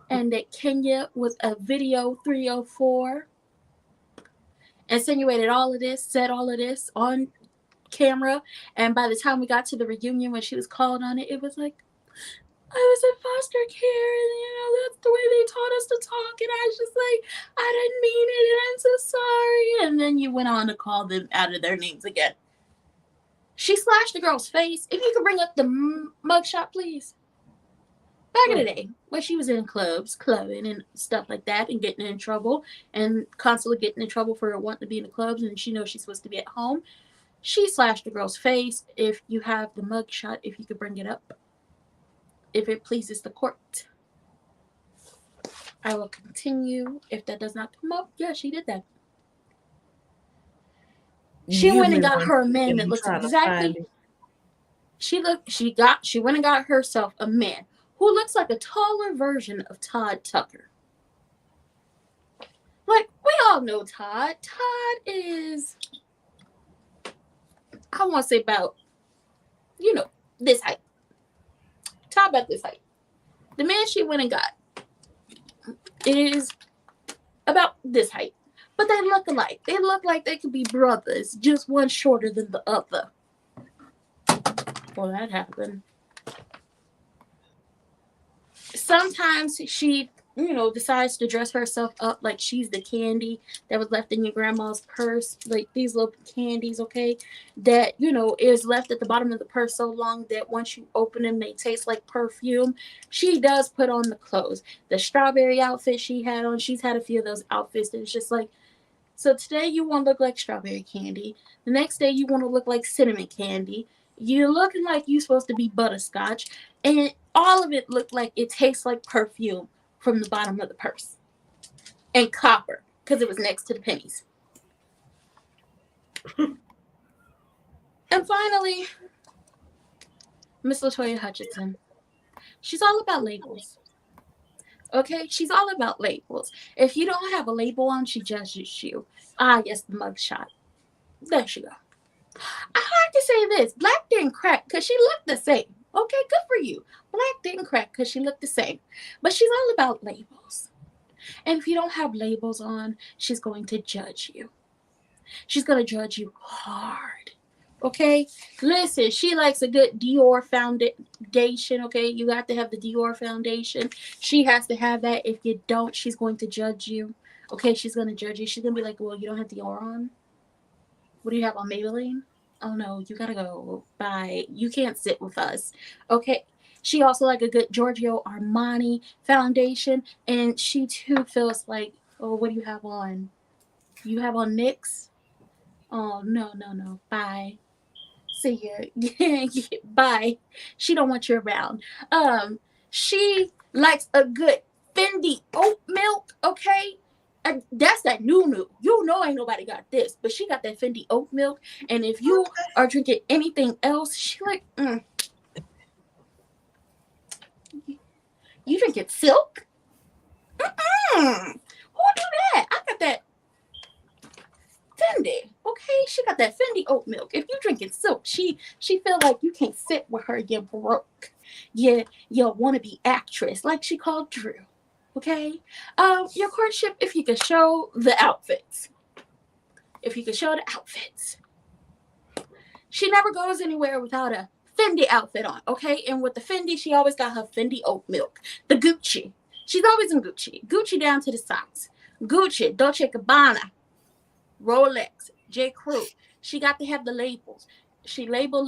and that Kenya was a video 304. Insinuated all of this, said all of this on camera, and by the time we got to the reunion when she was called on it, it was like, I was in foster care, and that's the way they taught us to talk, and I was just like, I didn't mean it, and I'm so sorry. And then you went on to call them out of their names again. She slashed the girl's face. If you could bring up the mugshot, please. Back in the day, when she was in clubs, clubbing and stuff like that, and getting in trouble, and constantly getting in trouble for wanting to be in the clubs, and she knows she's supposed to be at home. She slashed the girl's face. If you have the mugshot, if you could bring it up, if it pleases the court, I will continue. If that does not come up, yeah, she did that. She went and got her a man that looks exactly. She went and got herself a man who looks like a taller version of Todd Tucker. Like, we all know Todd. Todd is, I want to say about, this height. Todd about this height. The man she went and got is about this height. But they look alike. They look like they could be brothers, just one shorter than the other. Well, that happened. Sometimes she, decides to dress herself up like she's the candy that was left in your grandma's purse. Like these little candies, okay, that, is left at the bottom of the purse so long that once you open them, they taste like perfume. She does put on the clothes. The strawberry outfit she had on, she's had a few of those outfits that it's just like, so today you want to look like strawberry candy. The next day you want to look like cinnamon candy. You're looking like you're supposed to be butterscotch. And all of it looked like it tastes like perfume from the bottom of the purse. And copper, because it was next to the pennies. And finally, Miss LaToya Hutchinson. She's all about labels. Okay, she's all about labels. If you don't have a label on, she judges you. Ah, yes, the mugshot. There she go. I like to say this. Black didn't crack because she looked the same. Okay, good for you. Black didn't crack because she looked the same. But she's all about labels. And if you don't have labels on, she's going to judge you. She's going to judge you hard. Okay? Listen, she likes a good Dior foundation. Okay? You got to have the Dior foundation. She has to have that. If you don't, she's going to judge you. Okay? She's going to judge you. She's going to be like, well, you don't have Dior on? What do you have on, Maybelline? Oh, no, you got to go. Bye. You can't sit with us. Okay? She also like a good Giorgio Armani foundation. And she, too, feels like, oh, what do you have on? You have on NYX? Oh, no. Bye. See ya. Bye. She don't want you around. She likes a good Fendi oat milk, okay? That's that new. Ain't nobody got this, but she got that Fendi oat milk. And if you are drinking anything else, she like, you drinking silk? Who do that? I got that Fendi. Okay, she got that Fendi oat milk. If you drinking silk, she feel like you can't sit with her. You're broke. your wannabe actress, like she called Drew. Okay? Your courtship, if you could show the outfits. If you could show the outfits. She never goes anywhere without a Fendi outfit on, okay? And with the Fendi, she always got her Fendi oat milk. The Gucci. She's always in Gucci. Gucci down to the socks. Gucci, Dolce & Gabbana, Rolex, J. Crew. She got to have the labels. She label.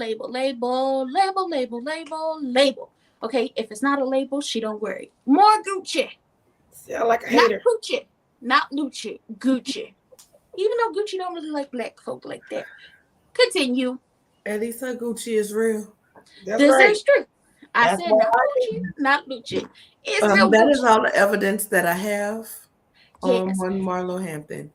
Okay, if it's not a label, she don't worry. More Gucci. Sound like a hater. Not Lucci. Gucci. Even though Gucci don't really like black folk like that. Continue. At least her Gucci is real. That's This right. is true. I That's said what not I Gucci, not Lucci. It's real That Gucci. is all the evidence that I have on Yes. one Marlo Hampton.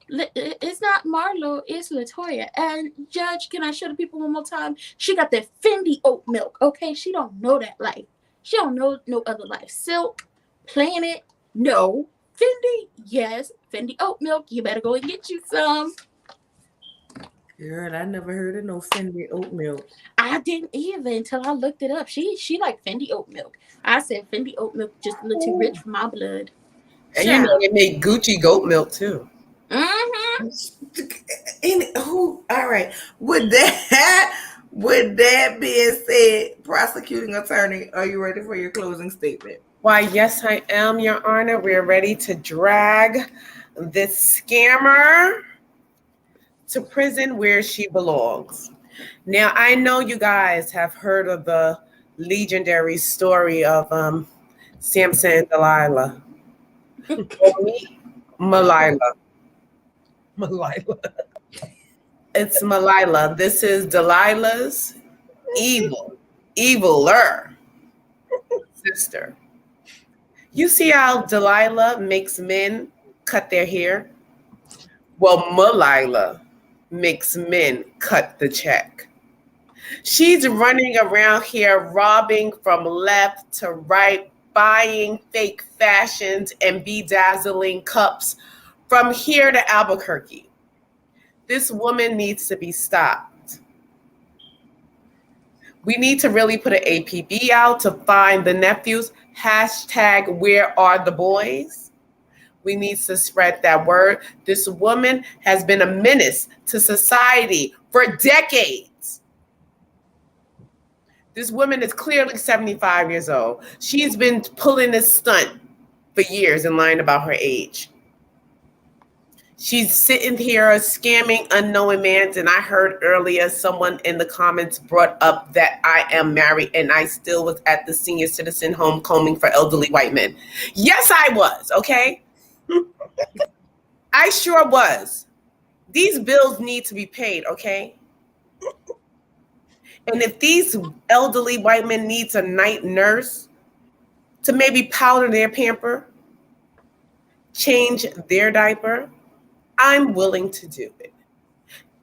It's not Marlo, it's Latoya. And Judge, can I show the people one more time? She got that Fendi oat milk, okay? She don't know that life. She don't know no other life. Silk, Planet, no. Fendi, yes. Fendi oat milk, you better go and get you some. Girl, I never heard of no Fendi oat milk. I didn't either until I looked it up. She like Fendi oat milk. I said Fendi oat milk just a little too rich for my blood. And you know they make Gucci goat milk too. Mm-hmm. All right. With that being said, prosecuting attorney, are you ready for your closing statement? Why, yes, I am, Your Honor. We're ready to drag this scammer to prison where she belongs. Now, I know you guys have heard of the legendary story of Samson and Delilah. Malila. It's Malila. This is Delilah's eviler sister. You see how Delilah makes men cut their hair? Well, Malila makes men cut the check. She's running around here robbing from left to right, buying fake fashions and bedazzling cups from here to Albuquerque. This woman needs to be stopped. We need to really put an APB out to find the nephews. Hashtag where are the boys? We need to spread that word. This woman has been a menace to society for decades. This woman is clearly 75 years old. She's been pulling this stunt for years and lying about her age. She's sitting here scamming unknowing men. And I heard earlier someone in the comments brought up that I am married and I still was at the senior citizen home combing for elderly white men. Yes, I was, okay? I sure was. These bills need to be paid, okay? And if these elderly white men needs a night nurse to maybe powder their pamper, change their diaper, I'm willing to do it.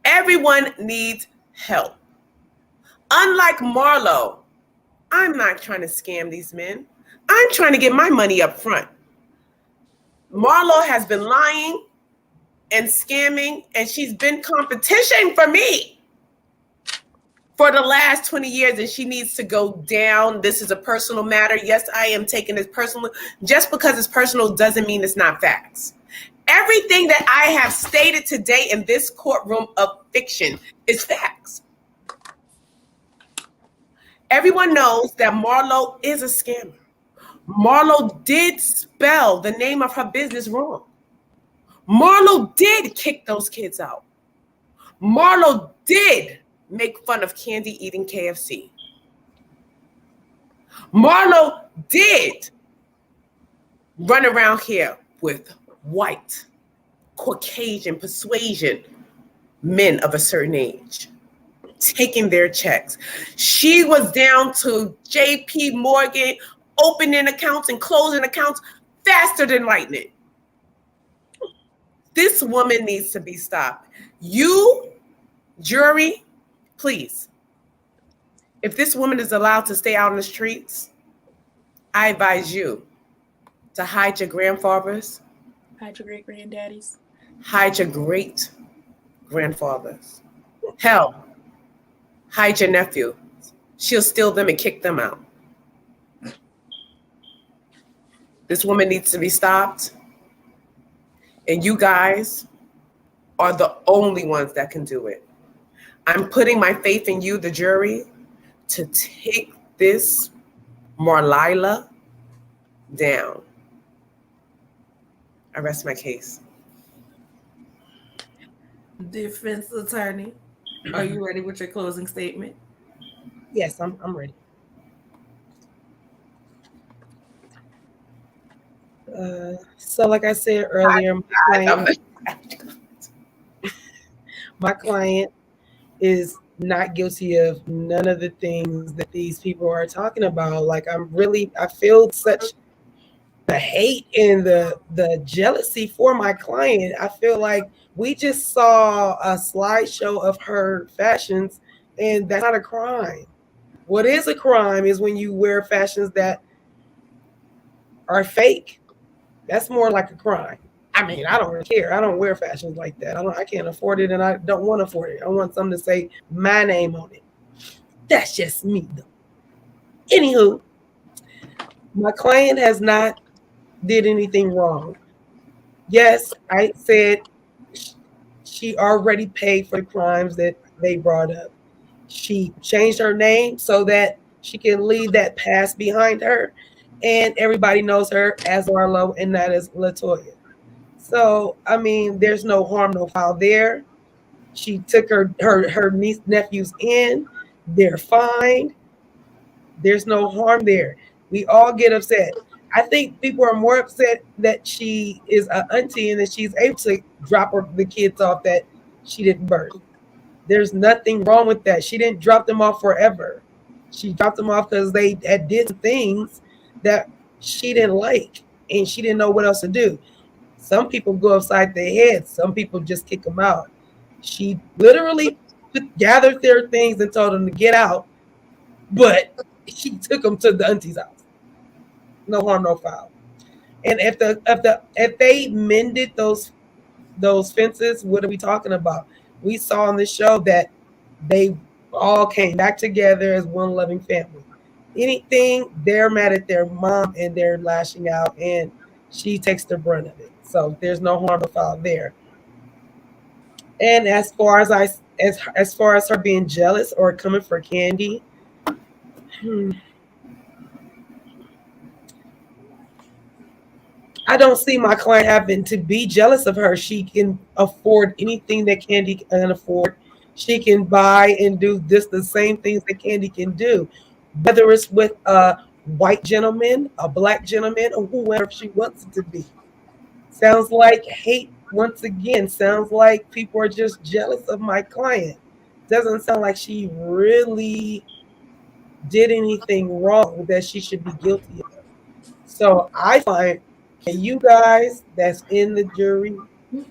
Everyone needs help. Unlike Marlo, I'm not trying to scam these men. I'm trying to get my money up front. Marlo has been lying and scamming, and she's been competition for me for the last 20 years, and she needs to go down. This is a personal matter. Yes, I am taking this personal. Just because it's personal doesn't mean it's not facts. Everything that I have stated today in this courtroom of fiction is facts. Everyone knows that Marlo is a scammer. Marlo did spell the name of her business wrong. Marlo did kick those kids out. Marlo did make fun of Candy eating KFC. Marlo did run around here with white, Caucasian persuasion men of a certain age, taking their checks. She was down to JP Morgan, opening accounts and closing accounts faster than lightning. This woman needs to be stopped. You, jury, please, if this woman is allowed to stay out on the streets, I advise you to hide your grandfathers, Hide your great granddaddies. hide your great grandfathers. Hell, hide your nephew. she'll steal them and kick them out. This woman needs to be stopped. And you guys are the only ones that can do it. I'm putting my faith in you, the jury, to take this Marlila down. I rest my case. Defense attorney, are you ready with your closing statement? Yes, I'm ready. So like I said earlier, my client is not guilty of none of the things that these people are talking about. Like I feel such the hate and the jealousy for my client. I feel like we just saw a slideshow of her fashions, and that's not a crime. What is a crime is when you wear fashions that are fake. That's more like a crime. I mean, I don't really care. I don't wear fashions like that. I can't afford it, and I don't want to afford it. I want something to say my name on it. That's just me, though. Anywho, my client has not did anything wrong. Yes, I said she already paid for the crimes that they brought up. She changed her name so that she can leave that past behind her, and everybody knows her as Arlo, and that is Latoya. So, I mean, there's no harm, no foul there. She took her niece, nephews in. They're fine. There's no harm there. We all get upset. I think people are more upset that she is an auntie and that she's able to drop the kids off that she didn't birth. There's nothing wrong with that. She didn't drop them off forever. She dropped them off because they had did things that she didn't like and she didn't know what else to do. Some people go upside their heads. Some people just kick them out. She literally gathered their things and told them to get out, but she took them to the auntie's house. No harm, no foul. And if they mended those fences, what are we talking about? We saw on the show that they all came back together as one loving family. Anything, they're mad at their mom and they're lashing out, and she takes the brunt of it. So there's no harm or foul there. And as far as her being jealous or coming for Candy, I don't see my client having to be jealous of her. She can afford anything that Candy can afford. She can buy and do the same things that Candy can do, whether it's with a white gentleman, a black gentleman, or whoever she wants it to be. Sounds like hate once again. Sounds like people are just jealous of my client. Doesn't sound like she really did anything wrong that she should be guilty of. So I find you guys that's in the jury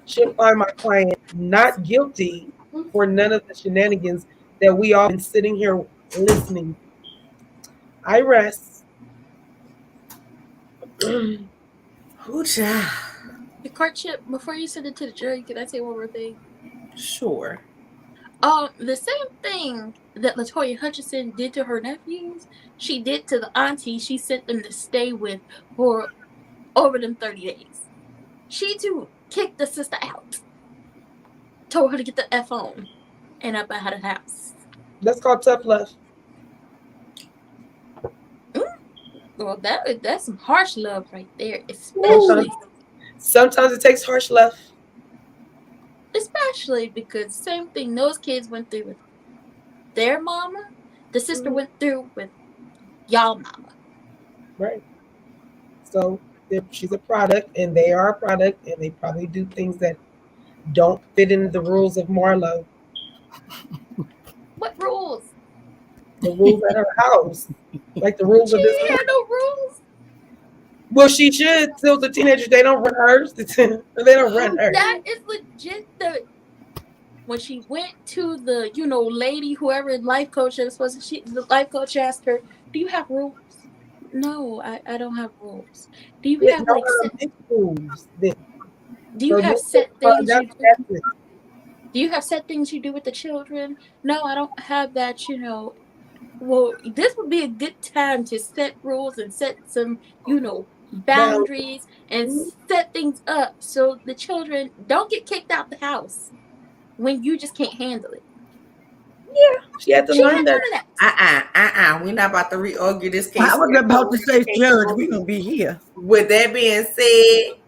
should find my client not guilty for none of the shenanigans that we all been sitting here listening. I rest. Ooh, child. The courtship, before you send it to the jury, can I say one more thing? Sure. The same thing that Latoya Hutchinson did to her nephews, she did to the auntie she sent them to stay with for over them 30 days. She too kicked the sister out. Told her to get the F on and up out of the house. That's called tough love. Well, that's some harsh love right there, especially. Sometimes it takes harsh love. Especially because same thing those kids went through with their mama, the sister went through with y'all mama. Right. So she's a product, and they are a product, and they probably do things that don't fit into the rules of Marlo. What rules? The rules at her house, like the rules of this. She had no rules. Well, she should. Still, the teenagers, they don't run hers. They don't run her. That is legit. When she went to the, lady, whoever life coach that was supposed to, the life coach asked her, "Do you have rules?" No, I don't have rules. Do you have rules? Do you have set things you do? Do you have set things you do with the children? No, I don't have that. Well, this would be a good time to set rules and set some, boundaries and set things up so the children don't get kicked out the house when you just can't handle it. Yeah, she had to She had learn none that. of that. We're not about to re-argue this case. I was about to say, Judge, we're gonna be here. With that being said,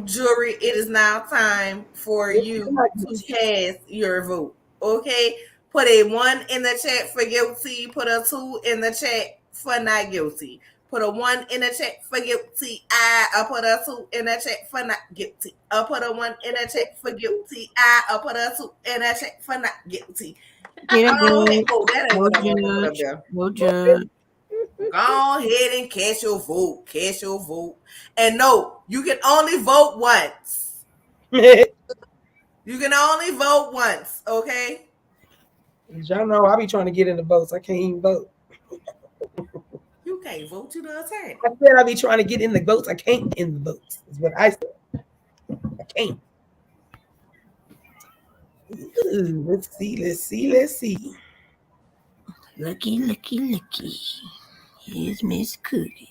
jury, it is now time for you to cast your vote. Okay, put a 1 in the chat for guilty. Put a 2 in the chat for not guilty. Put a 1 in the chat for guilty. I put a 2 in the chat for not guilty. I put a 1 in the chat for guilty. I put a 2 in the chat for not guilty. Get it, That ain't what I want to put up there. no judge. Go ahead and cast your vote. Cast your vote. And no, you can only vote once. You can only vote once, okay? Y'all know I be trying to get in the votes. I can't even vote. You can't vote, you the attorney. I said I be trying to get in the votes. I can't in the votes. Is what I said. I can't. Ooh, let's see. Looky. Here's Miss Cookie.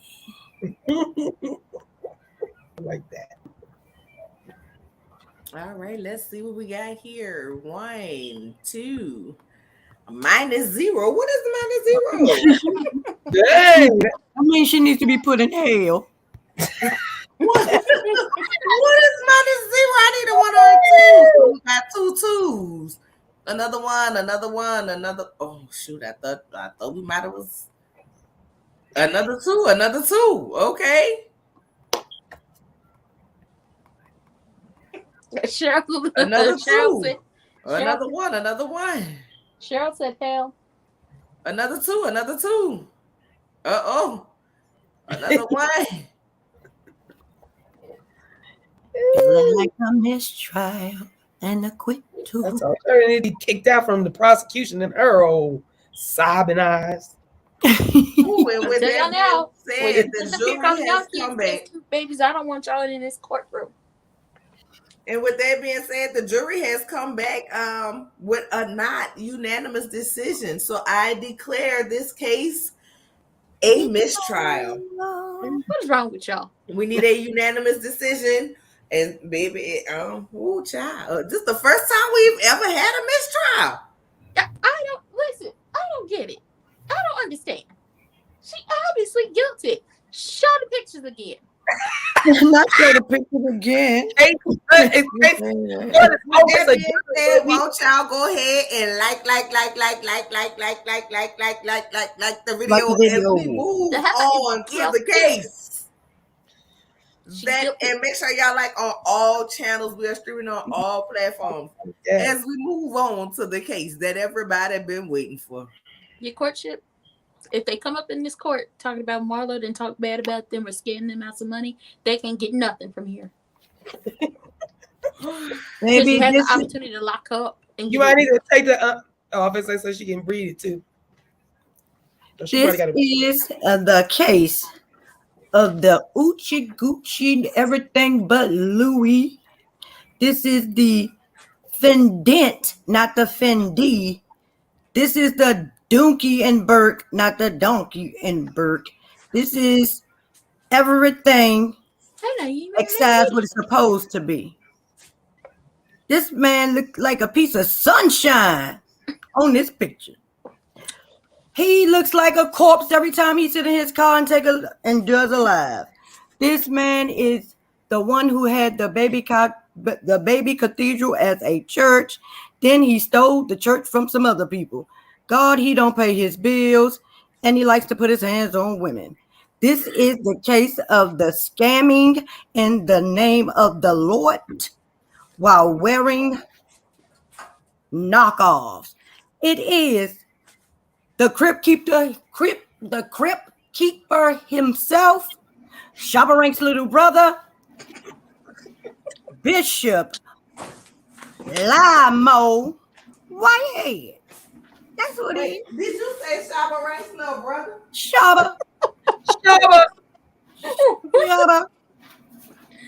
Like that. All right, let's see what we got here. 1, 2. -0. What is -0? Dang. I mean, she needs to be put in hell. What is -0? I need a 1 or a 2. We got 2 2s. Another one. Oh shoot! I thought we might have was another 2. Okay. Cheryl, Another 2. Cheryl Another one. Cheryl said hell. Another 2. Uh-oh. Another one. Like a mistrial and a quick tool. That's all. Her need to be kicked out from the prosecution and her old sobbing eyes. Ooh, and with Y'all that now, being said, the jury has come back. Babies, I don't want y'all in this courtroom. And with that being said, the jury has come back with a not unanimous decision. So I declare this case a mistrial. What is wrong with y'all? We need a unanimous decision. And baby, child. This is the first time we've ever had a mistrial. I don't get it. I don't understand. She obviously guilty. Show the pictures again. Not show the pictures again. Won't y'all go ahead and like the video as we move on to the case. And make sure y'all like on all channels. We are streaming on all platforms as we move on to the case that everybody been waiting for. Your courtship. If they come up in this court talking about Marlo and talk bad about them or scamming them out some money, they can get nothing from here. Maybe you have the opportunity to lock her up. And you might need to take the office so she can breathe it too. This is the case of the Oochie Goochie everything but Louis. This is the Fendent, not the Fendi. This is the Donkey and Burke, not the Donkey and Burke. This is everything except what it's supposed to be. This man looked like a piece of sunshine on this picture. He looks like a corpse every time he sits in his car and does a live. This man is the one who had the baby cathedral as a church. Then he stole the church from some other people. God, he don't pay his bills, and he likes to put his hands on women. This is the case of the scamming in the name of the Lord while wearing knockoffs. It is the crypt keeper himself, Shabba Rank's little brother, Bishop Limo Whitehead. That's what it is. Did you say Shabba Rank's little brother? Shabba.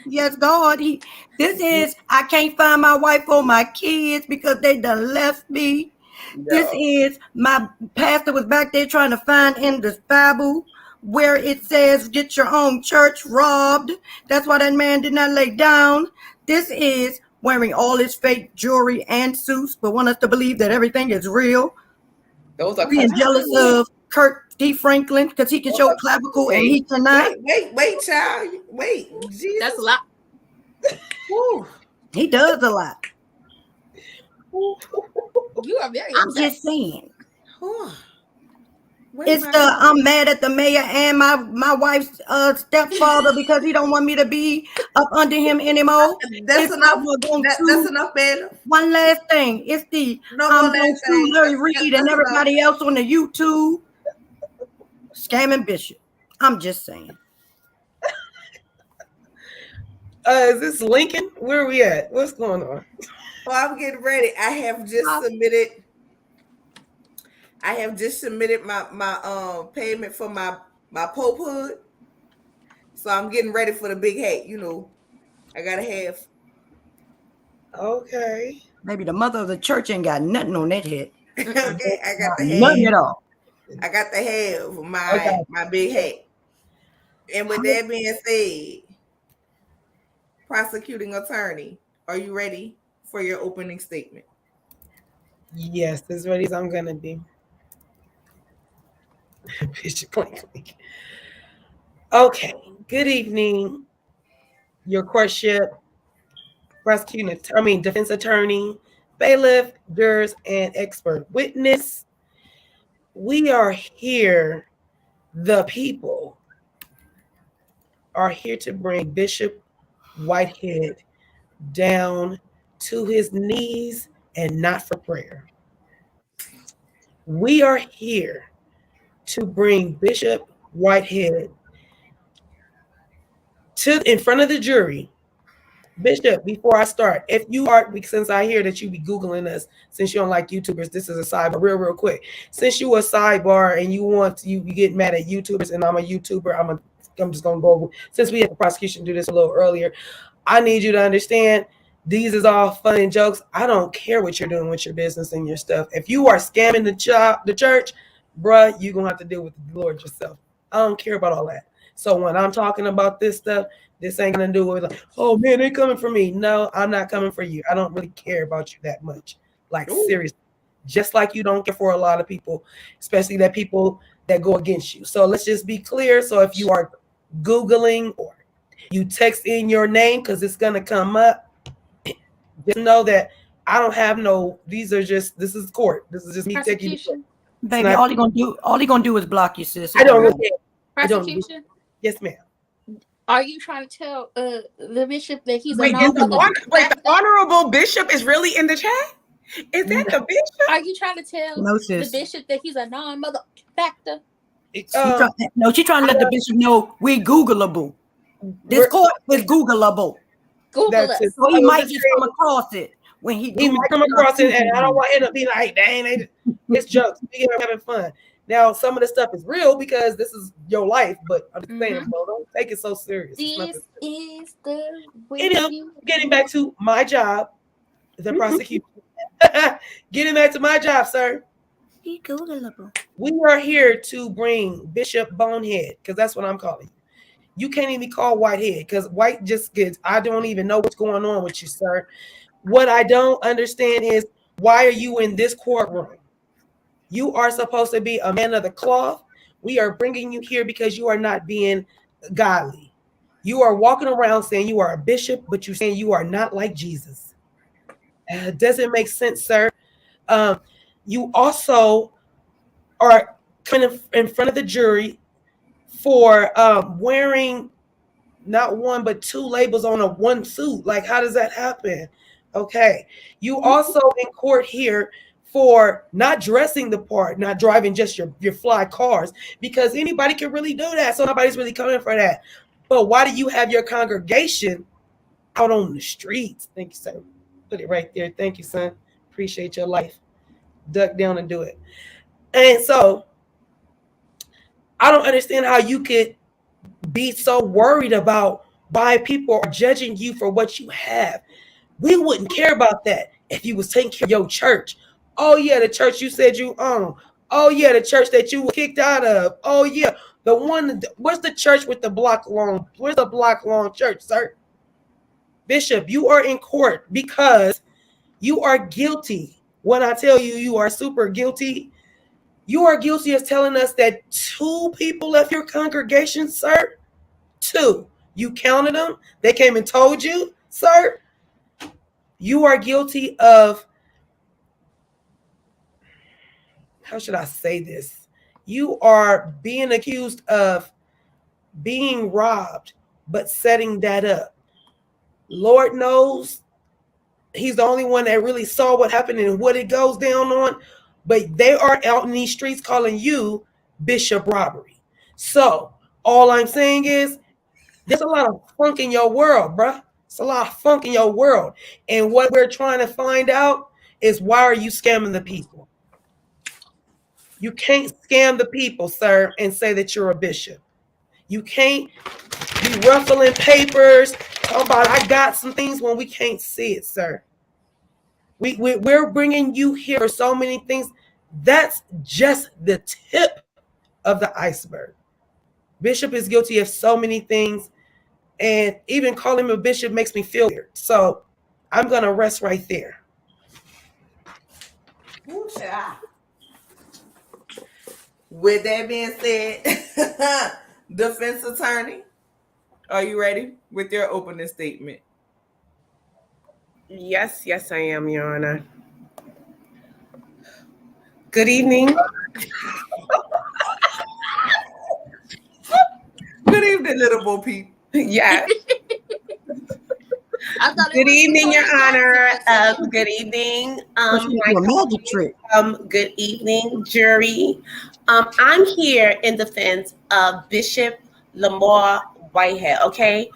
Yes, God. I can't find my wife or my kids because they done left me. This is my pastor was back there trying to find in the Bible where it says get your own church robbed. That's why that man did not lay down. This is wearing all his fake jewelry and suits, but want us to believe that everything is real. Those are being jealous of Kurt D. Franklin because he can show clavicle and he cannot. Wait, child. Wait. Jesus. That's a lot. He does a lot. You are very I'm upset. just saying. Wait, It's I'm mad at the mayor and my wife's stepfather because he don't want me to be up under him anymore. That's enough. That's enough, man. One last thing. It's the I'm going to Larry Reed and everybody else on the YouTube scamming Bishop. I'm just saying. Is this Lincoln? Where are we at? What's going on? Well, I'm getting ready. I have just submitted my payment for my popehood. So I'm getting ready for the big hat. You know, I gotta have. Okay. Maybe the mother of the church ain't got nothing on that head. Okay, I got the nothing at all. I got to have my big hat. And with that being said, prosecuting attorney, are you ready for your opening statement? Yes, as ready as I'm gonna be. Okay. Good evening, your courtship, defense attorney, bailiff, jurors, and expert witness. We are here. The people are here to bring Bishop Whitehead down to his knees and not for prayer. We are here to bring Bishop Whitehead in front of the jury. Bishop, before I start, if you are, since I hear that you be Googling us, since you don't like YouTubers, this is a sidebar, real quick. Since you a sidebar and you get mad at YouTubers and I'm a YouTuber, I'm just gonna go, since we had the prosecution do this a little earlier, I need you to understand these is all fun and jokes. I don't care what you're doing with your business and your stuff. If you are scamming the church, bruh, you're gonna have to deal with the Lord yourself. I don't care about all that. So when I'm talking about this stuff, this ain't gonna do with like, oh man, they coming for me. No, I'm not coming for you. I don't really care about you that much. Like seriously, just like you don't care for a lot of people, especially that people that go against you. So let's just be clear. So if you are Googling or you text in your name because it's gonna come up, just know that I don't have this is court. This is just me taking you. Baby, all he gonna do is block you, sis. I don't really care. Prosecution? Yes, ma'am. Are you trying to tell the bishop that he's the honorable bishop is really in the chat? Is that the bishop? Are you trying to tell the bishop that he's a non-mother factor? She's trying to let the bishop know we Googleable. This court is Googleable. Google us. So he might just come across it when he might come across it, and I don't want him to be like, dang, it's jokes. We are having fun. Now, some of the stuff is real because this is your life, but I'm just saying, bro, don't take it so serious. This is the way. Getting back to my job, the prosecution. Getting back to my job, sir. He Googleable. We are here to bring Bishop Bonehead, because that's what I'm calling you. You can't even call Whitehead because White just gets, I don't even know what's going on with you, sir. What I don't understand is why are you in this courtroom? You are supposed to be a man of the cloth. We are bringing you here because you are not being godly. You are walking around saying you are a bishop, but you're saying you are not like Jesus. It doesn't make sense, sir. You also are kind of in front of the jury for wearing not one but two labels on one suit. Like, how does that happen? Okay. You also in court here for not dressing the part, not driving just your fly cars, because anybody can really do that. So nobody's really coming for that. But why do you have your congregation out on the streets? Thank you, sir. Put it right there. Thank you, son. Appreciate your life. Duck down and do it. And so I don't understand how you could be so worried about why people are judging you for what you have. We wouldn't care about that if you was taking care of your church. Oh yeah, the church you said you own. Oh yeah, the church that you were kicked out of. Oh yeah, the one. Where's the church with the block long? Where's the block long church, sir? Bishop, you are in court because you are guilty. When I tell you, you are super guilty. You are guilty of telling us that 2 people left your congregation, sir. 2. You counted them. They came and told you, sir. You are guilty of, how should I say this? You are being accused of being robbed, but setting that up. Lord knows he's the only one that really saw what happened and what it goes down on. But they are out in these streets calling you Bishop Robbery. So all I'm saying is there's a lot of funk in your world, bruh. It's a lot of funk in your world. And what we're trying to find out is, why are you scamming the people? You can't scam the people, sir, and say that you're a bishop. You can't be ruffling papers, talk about I got some things when we can't see it, sir. We're bringing you here for so many things. That's just the tip of the iceberg. Bishop is guilty of so many things, and even calling him a bishop makes me feel weird. So I'm going to rest right there. With that being said, defense attorney, are you ready with your opening statement? Yes, I am, Your Honor. Good evening. Good evening, little Bo Peep. Yes. Good evening, Your Honor. Good evening. Magic trick. Good evening, jury. I'm here in defense of Bishop Lamar Whitehead, okay?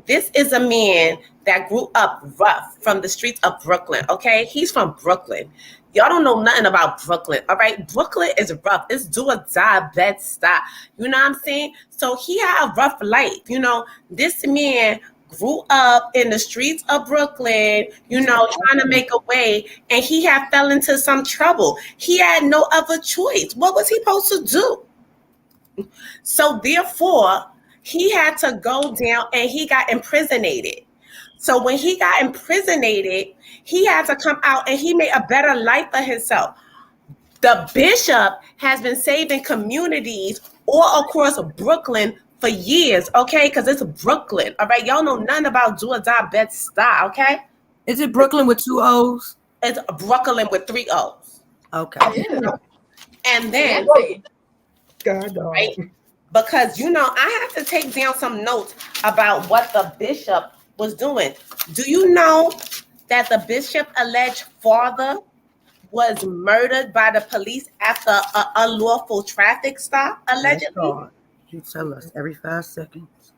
This is a man that grew up rough from the streets of Brooklyn, okay? He's from Brooklyn. Y'all don't know nothing about Brooklyn, all right? Brooklyn is rough. It's do or die, Bed-Stuy. You know what I'm saying? So he had a rough life. You know, this man grew up in the streets of Brooklyn, you know, trying to make a way, and he had fell into some trouble. He had no other choice. What was he supposed to do? So therefore, he had to go down and he got imprisonated. So when he got imprisonated, he had to come out and he made a better life for himself. The bishop has been saving communities all across Brooklyn for years, okay? Because it's Brooklyn, all right? Y'all know nothing about do or die, Bed-Stuy, okay? Is it Brooklyn with 2 O's? It's Brooklyn with 3 O's. Okay. And then, God, right? Because, you know, I have to take down some notes about what the bishop was doing. Do you know that the bishop alleged father was murdered by the police after an unlawful traffic stop, allegedly? You tell us every 5 seconds.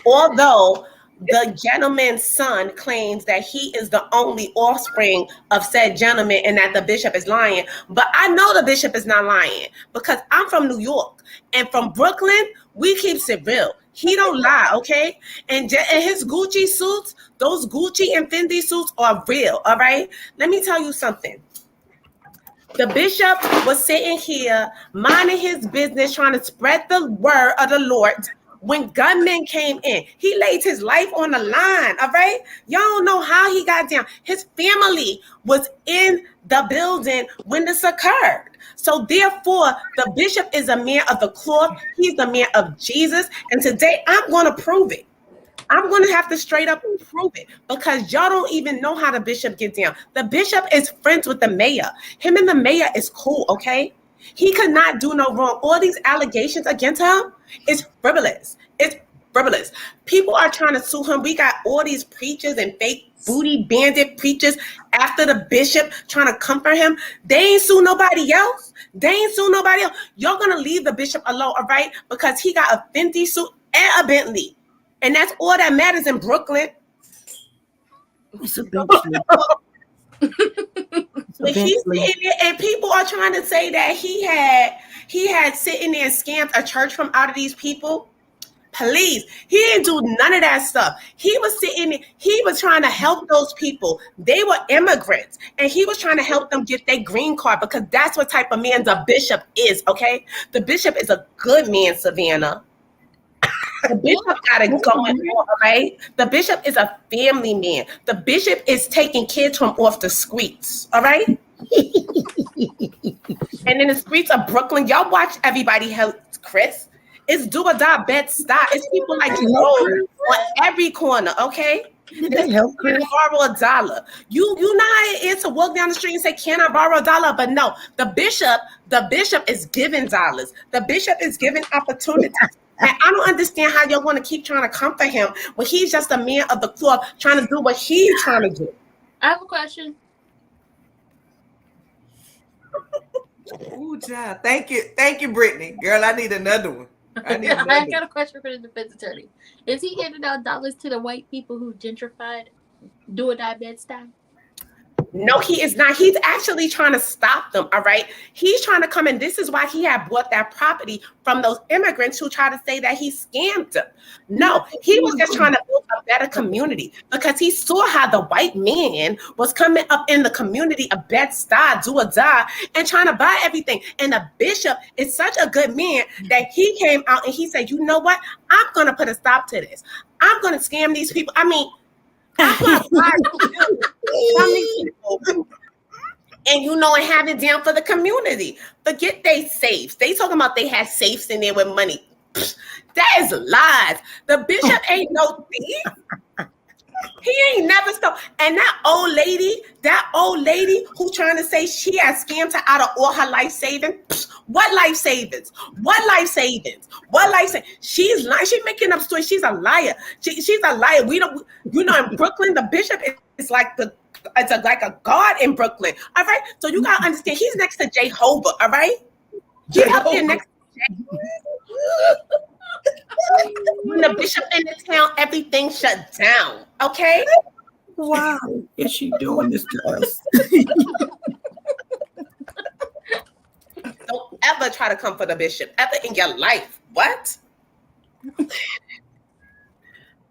Although the gentleman's son claims that he is the only offspring of said gentleman and that the bishop is lying. But I know the bishop is not lying because I'm from New York. And from Brooklyn, we keep it real. He don't lie, okay? And his Gucci suits, those Gucci and Fendi suits are real, all right? Let me tell you something. The bishop was sitting here minding his business, trying to spread the word of the Lord. When gunmen came in, he laid his life on the line, all right? Y'all don't know how he got down. His family was in the building when this occurred. So therefore, the bishop is a man of the cloth. He's the man of Jesus. And today, I'm going to prove it. I'm going to have to straight up prove it because y'all don't even know how the bishop gets down. The bishop is friends with the mayor. Him and the mayor is cool, okay? He could not do no wrong. All these allegations against him is frivolous. It's frivolous. People are trying to sue him. We got all these preachers and fake booty bandit preachers after the bishop trying to comfort him. They ain't sue nobody else. Y'all going to leave the bishop alone, all right? Because he got a Fendi suit and a Bentley. And that's all that matters in Brooklyn. It's a Bentley. But he's sitting there, and people are trying to say that he had sitting there and scammed a church from out of these people. Please. He didn't do none of that stuff. He was trying to help those people. They were immigrants, and he was trying to help them get their green card because that's what type of man the bishop is, okay? The bishop is a good man, Savannah. The bishop got it going on, right? The bishop is a family man. The bishop is taking kids from off the streets, all right? And in the streets of Brooklyn, y'all watch Everybody Helps Chris. It's do or die, Bed-Stuy. It's people like you on every corner, okay? They help Chris. Borrow $1. You know how it is to walk down the street and say, "Can I borrow $1?" But no, the bishop is giving dollars. The bishop is giving opportunities. And I don't understand how y'all want to keep trying to comfort him when he's just a man of the cloth trying to do what he's trying to do. I have a question. Ooh, child. Thank you, Brittany. Girl, I need another one. I got a question for the defense attorney. Is he handing out dollars to the white people who gentrified do or die Bed-Stuy? No, he is not. He's actually trying to stop them, all right? He's trying to come in. This is why he had bought that property from those immigrants who try to say that he scammed them. No, he was just trying to build a better community because he saw how the white man was coming up in the community of Bed-Stuy, do or die, and trying to buy everything. And the bishop is such a good man that he came out and he said, "You know what? I'm going to put a stop to this. I'm going to scam these people. I'm going to buy these people and and have it down for the community. Forget they safes. They talking about they had safes in there with money. That is lies. The bishop ain't no thief. He ain't never stole. And that old lady who trying to say she has scammed her out of all her life savings. What life savings? She's lying. She's making up stories. She's a liar. She's a liar. We don't. In Brooklyn, the bishop is like like a god in Brooklyn. All right. So you gotta understand. He's next to Jehovah. All right. He's up there next to Jehovah. When the bishop in the town, everything shut down. Okay. Wow. Is she doing this to us? Don't ever try to come for the bishop ever in your life. What? We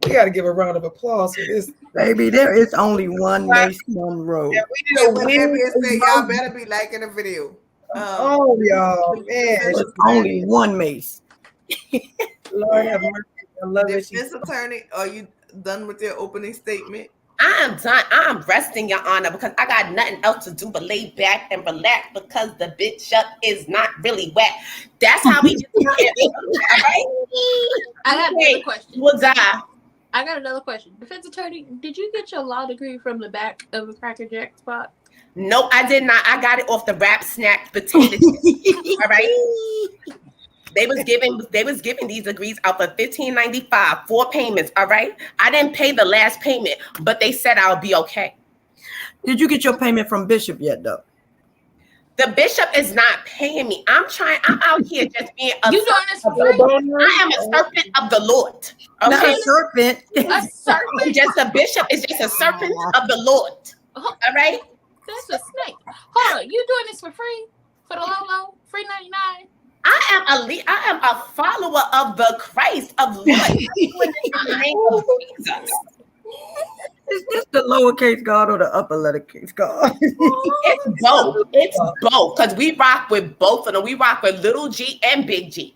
got to give a round of applause for this. Baby, there is only one Mace Monroe. Yeah, y'all better be liking the video. Y'all, man. There's only one Mace. Lord have mercy. I love it. Defense attorney, are you done with your opening statement? I am done. I am resting, Your Honor, because I got nothing else to do but lay back and relax because the bishop is not really wet. That's how we just right? I got another question. We'll die. I got another question. Defense attorney, did you get your law degree from the back of a Cracker Jack spot? No, I did not. I got it off the Rap Snack potato chips. All right. They was giving these degrees out for $15.95, 4 payments. All right. I didn't pay the last payment, but they said I'll be okay. Did you get your payment from Bishop yet, though? The bishop is not paying me. I'm out here just being a you doing this for free? I am a serpent of the Lord. Okay? Not a serpent. A serpent? Just a bishop is just a serpent of the Lord. All right? That's a snake. Hold on. You doing this for free? For the low? Free 99? I am a follower of the Christ of Lord. I'm doing this in the name of Jesus. Is this the lowercase God or the upper lettercase God? It's both. It's both. Because we rock with both of them. We rock with little G and big G.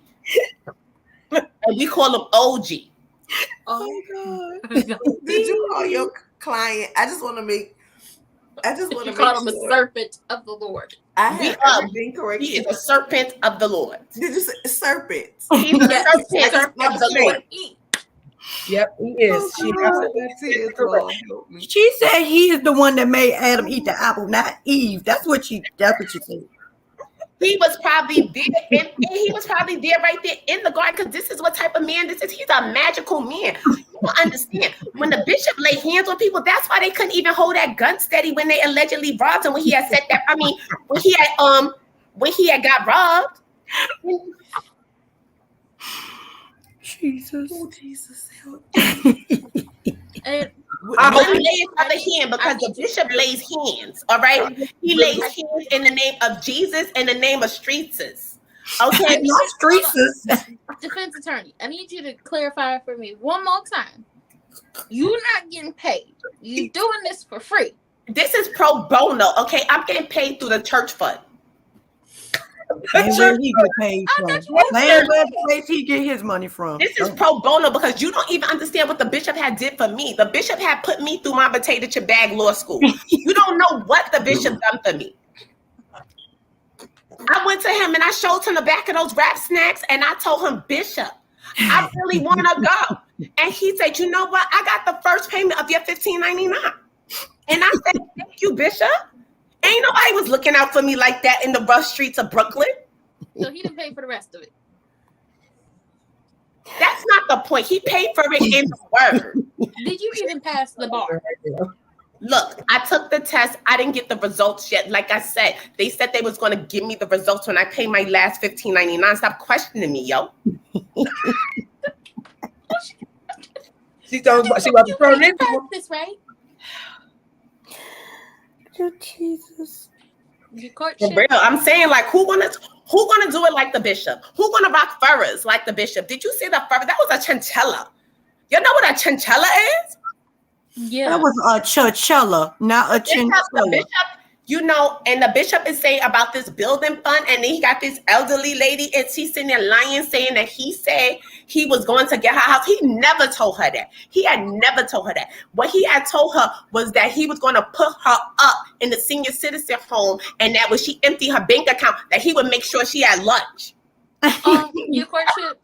And we call them OG. Oh God. Did you call your client? I just want to make call him a serpent of the Lord. I have everything correct. He is a serpent of the Lord. Did you say serpent? He's a serpent of the Lord. Yep, he is. She said he is the one that made Adam eat the apple, not Eve. That's what she said. He was probably there, and he was probably there right there in the garden because this is what type of man this is. He's a magical man. You don't understand. When the bishop laid hands on people, that's why they couldn't even hold that gun steady when they allegedly robbed him. When he had said that, when he had got robbed. Jesus. Oh, Jesus. And I hope he lays other hand because the bishop lays hands. All right, he lays hands in the name of Jesus, in the name of streetses. Okay, Not streets. Defense attorney, I need you to clarify for me one more time. You're not getting paid. You're doing this for free. This is pro bono. Okay, I'm getting paid through the church fund. Same where he get paid from. Same where the place he get his money from. This is pro bono because you don't even understand what the bishop had did for me. The bishop had put me through my potato chip bag law school. You don't know what the bishop done for me. I went to him and I showed him the back of those wrap snacks and I told him, Bishop, I really want to go. And he said, you know what? I got the first payment of your $15.99. And I said, thank you, Bishop. Ain't nobody was looking out for me like that in the rough streets of Brooklyn. So he didn't pay for the rest of it. That's not the point. He paid for it in the word. Did you even pass the bar? Look, I took the test. I didn't get the results yet. Like I said, they said they was going to give me the results when I paid my last $15.99. Stop questioning me, yo. She about to throw it in. This right? Oh, Jesus. Your courtship. For real, I'm saying, like, who gonna do it like the bishop? Who gonna rock furrows like the bishop? Did you see the furrow? That was a chinchilla. You know what a chinchilla is? Yeah. That was a churchella, not a chinchilla. The bishop, you know, and the bishop is saying about this building fund, and then he got this elderly lady, and she's sitting there lying, saying that he said he was going to get her house. He never told her that. He had never told her that. What he had told her was that he was going to put her up in the senior citizen home, and that when she emptied her bank account, that he would make sure she had lunch. Your courtship.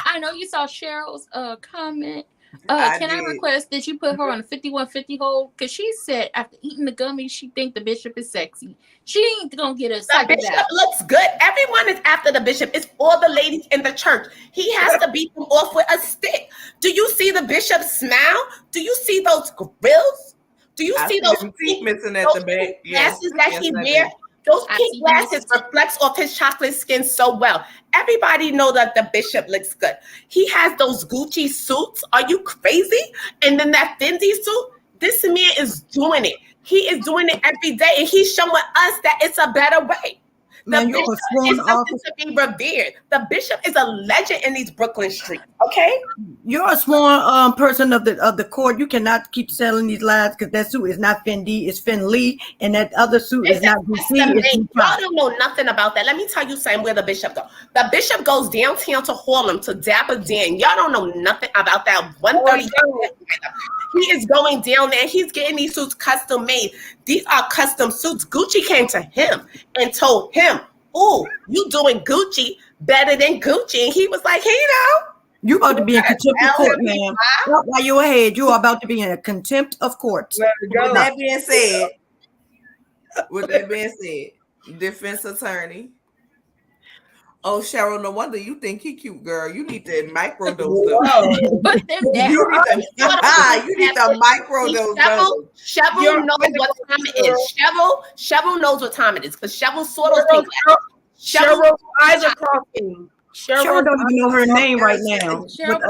I know you saw Cheryl's comment. Can I request that you put her on a 5150 hold? Because she said after eating the gummies, she think the bishop is sexy. She ain't gonna get us. The bishop looks good. Everyone is after the bishop. It's all the ladies in the church. He has to beat them off with a stick. Do you see the bishop smile? Do you see those grills? Do you see those teeth missing at the back? Glasses that he wears? Those pink glasses reflects off his chocolate skin so well. Everybody know that the bishop looks good. He has those Gucci suits. Are you crazy? And then that Fendi suit. This man is doing it. He is doing it every day, and he's showing us that it's a better way. The bishop is something to be revered. The bishop is a legend in these Brooklyn streets. Okay, you're a sworn person of the court. You cannot keep selling these lies because that suit is not Fendi, it's Finley, and that other suit is not Gucci. Y'all don't know nothing about that. Let me tell you something. Where the bishop goes? The bishop goes downtown to Harlem to Dapper Dan. Y'all don't know nothing about that. 130. He is going down there. He's getting these suits custom made. These are custom suits. Gucci came to him and told him, "Oh, you doing Gucci better than Gucci?" And he was like, "Hey, you about to be in contempt of court, man. While you're ahead, you are about to be in a contempt of court." With that being said, defense attorney. Oh, Cheryl, no wonder you think he cute, girl. You need to microdose them. Put them down. You need to microdose them. Cheryl knows what time it is. Cheryl knows what time it is because Cheryl saw those things. Cheryl's eyes are crossing. Cheryl don't even know her name right now. Cheryl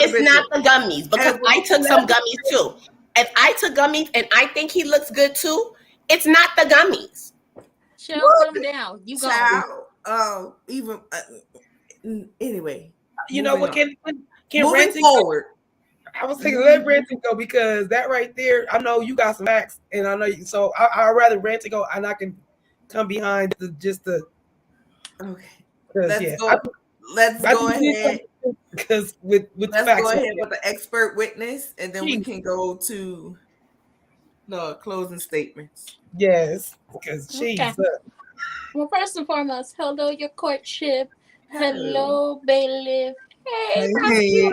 is not the gummies because I took some gummies too. If I took gummies and I think he looks good too, it's not the gummies. Cheryl, put them down. You go. Anyway, you know what? Can moving forward? I was thinking let Ranting go because that right there. I know you got some facts, and I know you. So I'd rather Ranting go, and I can come behind the. Okay. Let's go ahead. Because let's go ahead with the expert witness, and then we can go to the closing statements. Yes, because she's. Well, first and foremost, hello, your courtship. Hello, bailiff. Hey.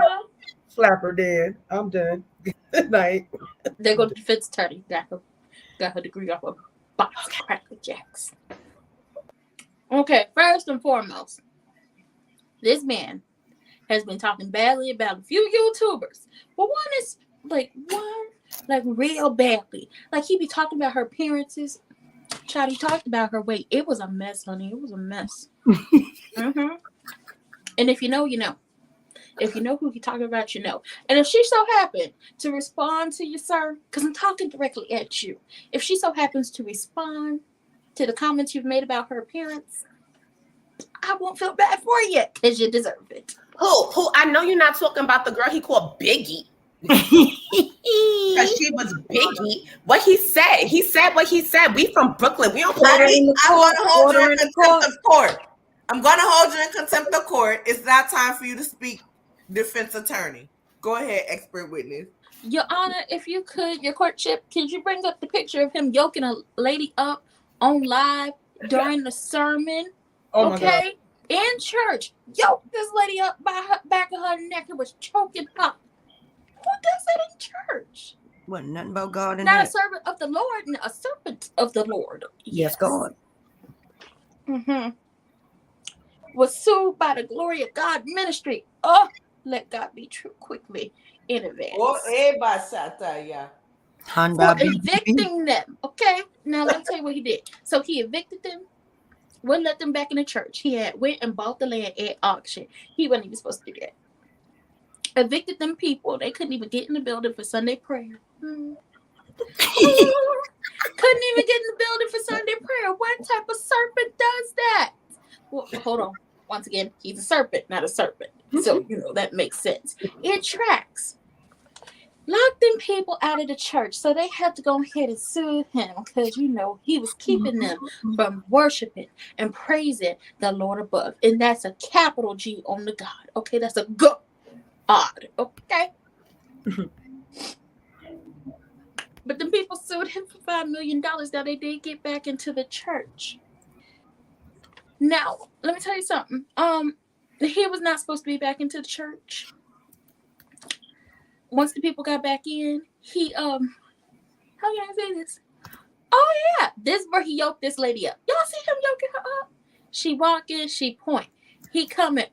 Flapper Dan. I'm done. Good night. There go the defense attorney. Got her degree off of box cracker jacks. Okay, first and foremost, this man has been talking badly about a few YouTubers. But one real badly. Like he be talking about her appearances. Child, he talked about her weight. It was a mess, honey. It was a mess. And if you know, you know. If you know who he's talking about, you know. And if she so happened to respond to you, sir, because I'm talking directly at you. If she so happens to respond to the comments you've made about her appearance, I won't feel bad for you because you deserve it. Who? I know you're not talking about the girl he called Biggie. Because she was Biggie. What he said what he said. We from Brooklyn. We don't play. I'm going to hold you in contempt of court. I'm going to hold you in contempt of court. It's not time for you to speak, defense attorney. Go ahead, expert witness. Your Honor, if you could, your courtship, could you bring up the picture of him yoking a lady up on live during the sermon? Oh okay, in church, yoked this lady up by her back of her neck and was choking her. Who does that in church? Wasn't nothing about God in Not that. a servant of the Lord, and a servant of the Lord. Yes, God. Was sued by the Glory of God ministry. Oh, let God be true quickly in advance. Oh, everybody shot that, yeah. For evicting them. Okay, now let me tell you what he did. So he evicted them, wouldn't let them back in the church. He had went and bought the land at auction. He wasn't even supposed to do that. Evicted them people. They couldn't even get in the building for Sunday prayer. Couldn't even get in the building for Sunday prayer. What type of serpent does that? Well, hold on. Once again, he's a serpent, not a serpent. So, that makes sense. It tracks. Locked them people out of the church. So they had to go ahead and sue him because, he was keeping them from worshiping and praising the Lord above. And that's a capital G on the God. Okay, that's a God. Okay. But the people sued him for $5 million. Now they did get back into the church. Now, let me tell you something. He was not supposed to be back into the church. Once the people got back in, he how can I say this? Oh yeah, this is where he yoked this lady up. Y'all see him yoking her up? She walking, she point. He coming.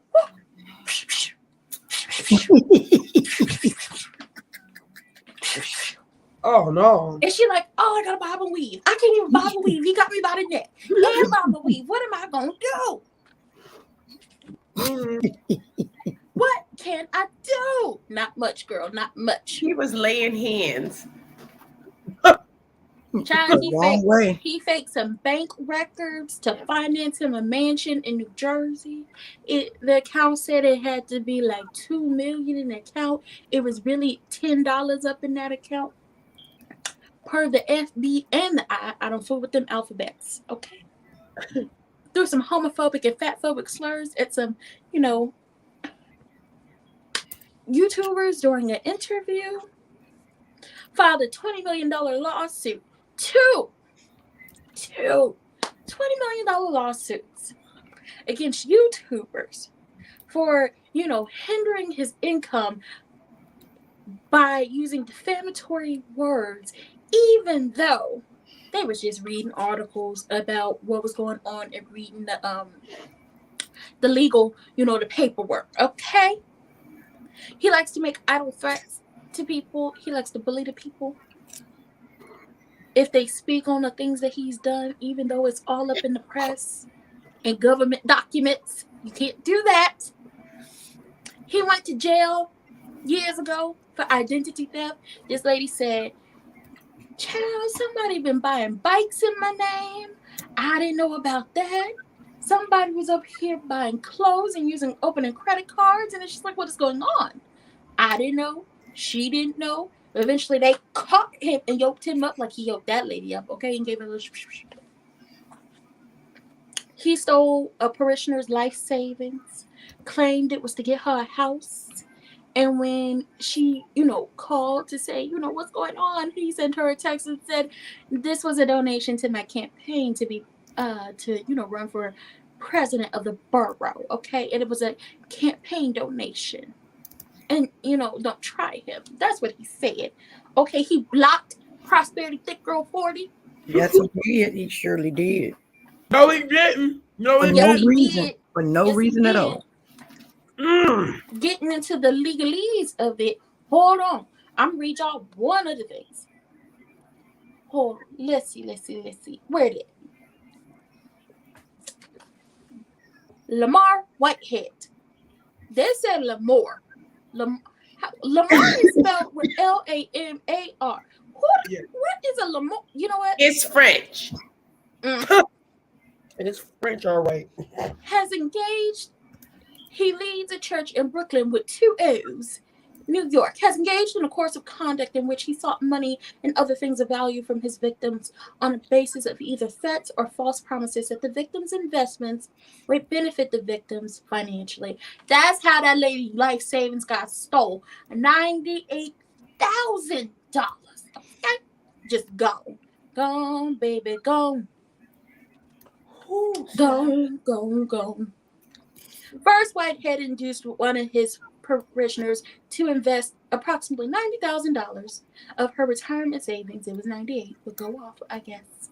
Oh no. And she like, I gotta bob and weave. I can't even bob and weave. He got me by the neck. And bob and weave. What am I gonna do? What can I do? Not much, girl. Not much. He was laying hands. Child, he faked some bank records to finance him a mansion in New Jersey. The account said it had to be like $2 million in the account. It was really $10 up in that account. Per the FB and the I don't fool with them alphabets. Okay. Threw some homophobic and fatphobic slurs at some, YouTubers during an interview. Filed a $20 million lawsuit. Two $20 million lawsuits against YouTubers for, hindering his income by using defamatory words, even though they was just reading articles about what was going on and reading the legal, the paperwork. Okay. He likes to make idle threats to people. He likes to bully the people. If they speak on the things that he's done, even though it's all up in the press and government documents, you can't do that. He went to jail years ago for identity theft. This lady said, child, somebody been buying bikes in my name. I didn't know about that. Somebody was up here buying clothes and opening credit cards. And it's just like, what is going on? I didn't know. She didn't know. Eventually, they caught him and yoked him up like he yoked that lady up, okay, and gave her a little. He stole a parishioner's life savings, claimed it was to get her a house, and when she, called to say, what's going on, he sent her a text and said, this was a donation to my campaign to be, run for president of the borough, okay, and it was a campaign donation. And, don't try him. That's what he said. Okay, he blocked Prosperity Thick Girl 40. Yes, he did. He surely did. No, he didn't. No, he no didn't. reason. For no reason at all. Getting into the legalese of it. Hold on. I'm going to read y'all one of the things. Hold on. Let's see. Where did it? Lamar Whitehead. They said Lamar. Lamar is spelled with Lamar. What is a Lamar? You know what? It's French. And it's French, all right. Has engaged. He leads a church in Brooklyn with 2 O's. New York has engaged in a course of conduct in which he sought money and other things of value from his victims on a basis of either threats or false promises that the victims' investments would benefit the victims financially. That's how that lady life savings got stole. $98,000. Okay? Just go. Gone, baby, gone. Gone. First, Whitehead induced one of his parishioners to invest approximately $90,000 of her retirement savings. It was 98, would go off, I guess,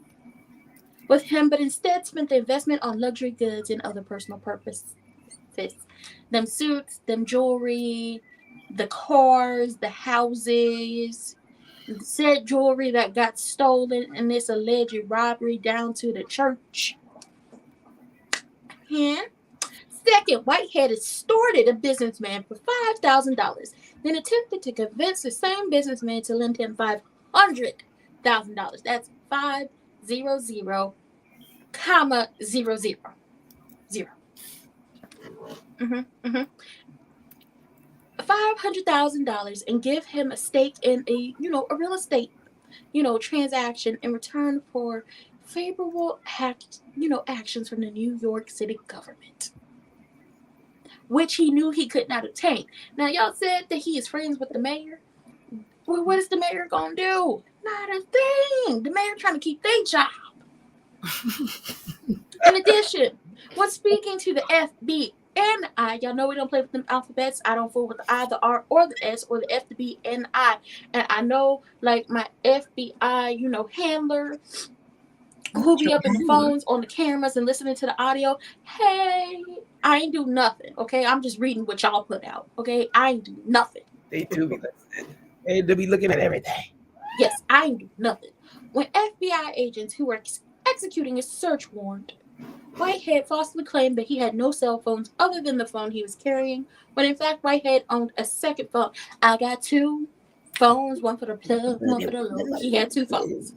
with him, but instead spent the investment on luxury goods and other personal purposes. Them suits, them jewelry, the cars, the houses, the said jewelry that got stolen in this alleged robbery down to the church. Yeah. Second, Whitehead extorted a businessman for $5,000, then attempted to convince the same businessman to lend him $500,000. That's 500, comma 00. $500,000 and give him a stake in a real estate transaction in return for favorable actions from the New York City government, which he knew he could not obtain. Now, y'all said that he is friends with the mayor. Well, what is the mayor gonna do? Not a thing. The mayor trying to keep their job. In addition, when speaking to the FBNI, y'all know we don't play with them alphabets. I don't fool with the I, the R, or the S, or the F, the B, N, I. And I know, like, my FBI, handler who be up in the phones on the cameras and listening to the audio. Hey, I ain't do nothing, okay? I'm just reading what y'all put out, okay? I ain't do nothing. They do be listening. They do be looking at everything. Yes, I ain't do nothing. When FBI agents who were executing a search warrant, Whitehead falsely claimed that he had no cell phones other than the phone he was carrying, when in fact Whitehead owned a second phone. I got 2 phones, one for the plug, one for the load. He had 2 phones.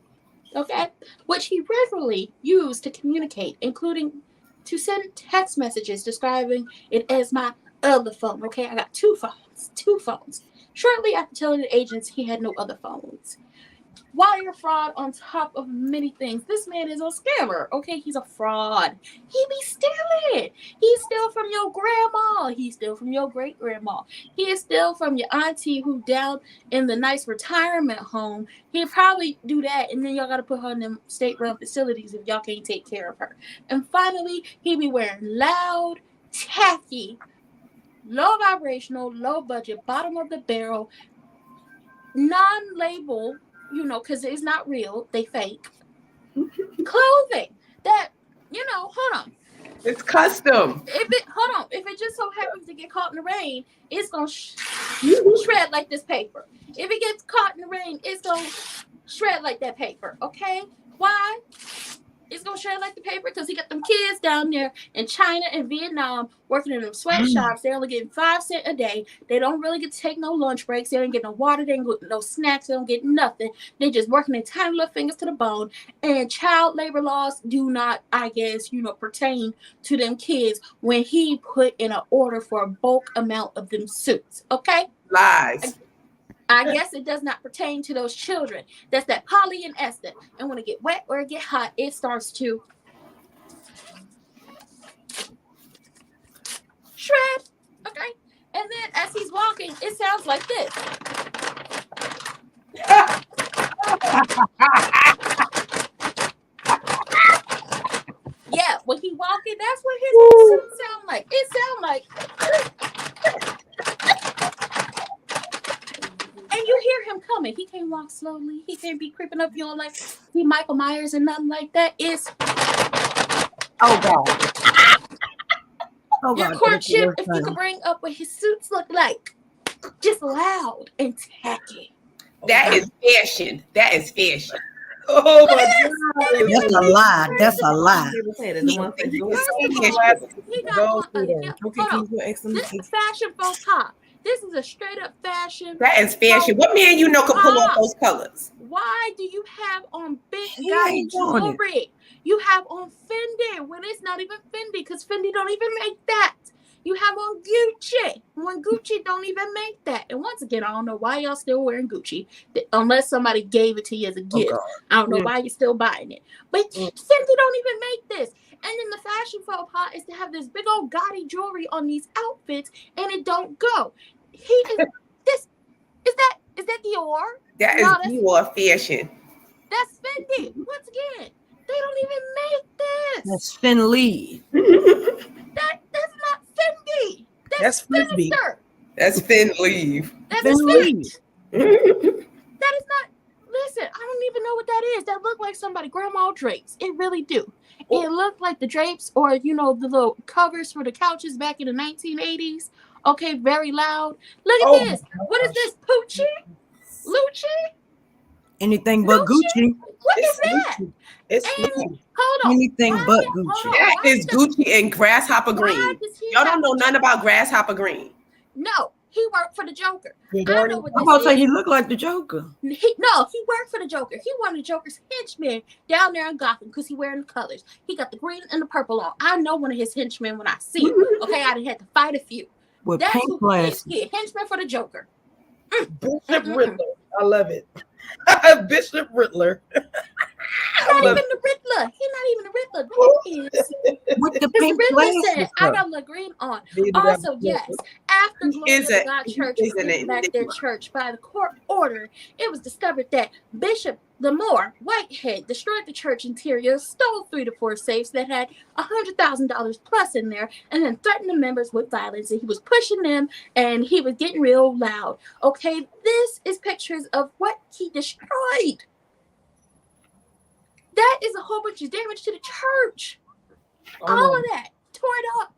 Okay, which he regularly used to communicate, including to send text messages describing it as my other phone. Okay, I got 2 phones. Shortly after telling the agents he had no other phones. Wire fraud on top of many things. This man is a scammer. Okay, he's a fraud. He be stealing. He steal from your grandma. He steal from your great grandma. He steal from your auntie who down in the nice retirement home. He'd probably do that, and then y'all gotta put her in them state-run facilities if y'all can't take care of her. And finally, he be wearing loud, tacky, low vibrational, low budget, bottom of the barrel, non-label, because it's not real, they fake clothing that, hold on. It's custom. If it just so happens to get caught in the rain, it's gonna shred like this paper. If it gets caught in the rain, it's gonna shred like that paper. Okay, why? It's gonna shred like the paper because he got them kids down there in China and Vietnam working in them sweatshops. They're only getting 5 cents a day. They don't really get to take no lunch breaks. They don't get no water. They don't get no snacks. They don't get nothing. They just working their tiny little fingers to the bone. And child labor laws do not, I guess, pertain to them kids when he put in an order for a bulk amount of them suits. Okay? Lies. I guess it does not pertain to those children. That's that poly and ester. And when it get wet or it get hot, it starts to shred. Okay? And then as he's walking, it sounds like this. Yeah, when he walking, that's what his suit sound like. It sound like. And you hear him coming. He can't walk slowly. He can't be creeping up you like he Michael Myers and nothing like that. It's your courtship, if you could bring up what his suits look like. Just loud and tacky. That is fashion. That is fashion. Oh my God. That's a lie. That's a lie. He got one. This is fashion faux pas. This is a straight up fashion. That is fashion. What man you know can pull off those colors? Why do you have on big He gaudy ain't doing it. jewelry? You have on Fendi when it's not even Fendi, because Fendi don't even make that. You have on Gucci when Gucci don't even make that. And once again, I don't know why y'all still wearing Gucci unless somebody gave it to you as a gift. I don't know why you're still buying it. But Fendi don't even make this. And then the fashion faux pas is to have this big old gaudy jewelry on these outfits, and it don't go. He is this. Is that Dior? That is Dior fashion. That's Fendi. Once again, they don't even make this. That's Finley. That's not Fendi. That's Frisbee. That's Finley. That's Finley. That is not. Listen, I don't even know what that is. That look like somebody grandma drapes. It really do. It looked like the drapes, or the little covers for the couches back in the 1980s. Okay, very loud. Look at this. What is this? Poochie? Lucci? Anything but Gucci. What is that? It's hold on. Anything but Gucci. That is Gucci and grasshopper green. Y'all don't know nothing about grasshopper green. No, he worked for the Joker. I know what I'm about to say he looked like the Joker. He worked for the Joker. He one of the Joker's henchmen down there in Gotham because he wearing the colors. He got the green and the purple on. I know one of his henchmen when I see him. Okay, I had to fight a few. With That's pink glasses. He a henchman for the Joker. Bishop Riddler. I love it. Bishop Riddler. Not even the Riddler. He's not even the Riddler. What he is. With the Mr. pink Riddler glasses. said, I got my green on. Also, yes, after Glory of God Church was taken back their church by the court order, it was discovered that Bishop Lamore Whitehead destroyed the church interior, stole 3 to 4 safes that had $100,000 plus in there, and then threatened the members with violence. And he was pushing them, and he was getting real loud. Okay, this is pictures of what he destroyed. That is a whole bunch of damage to the church. All of that. Tore it up.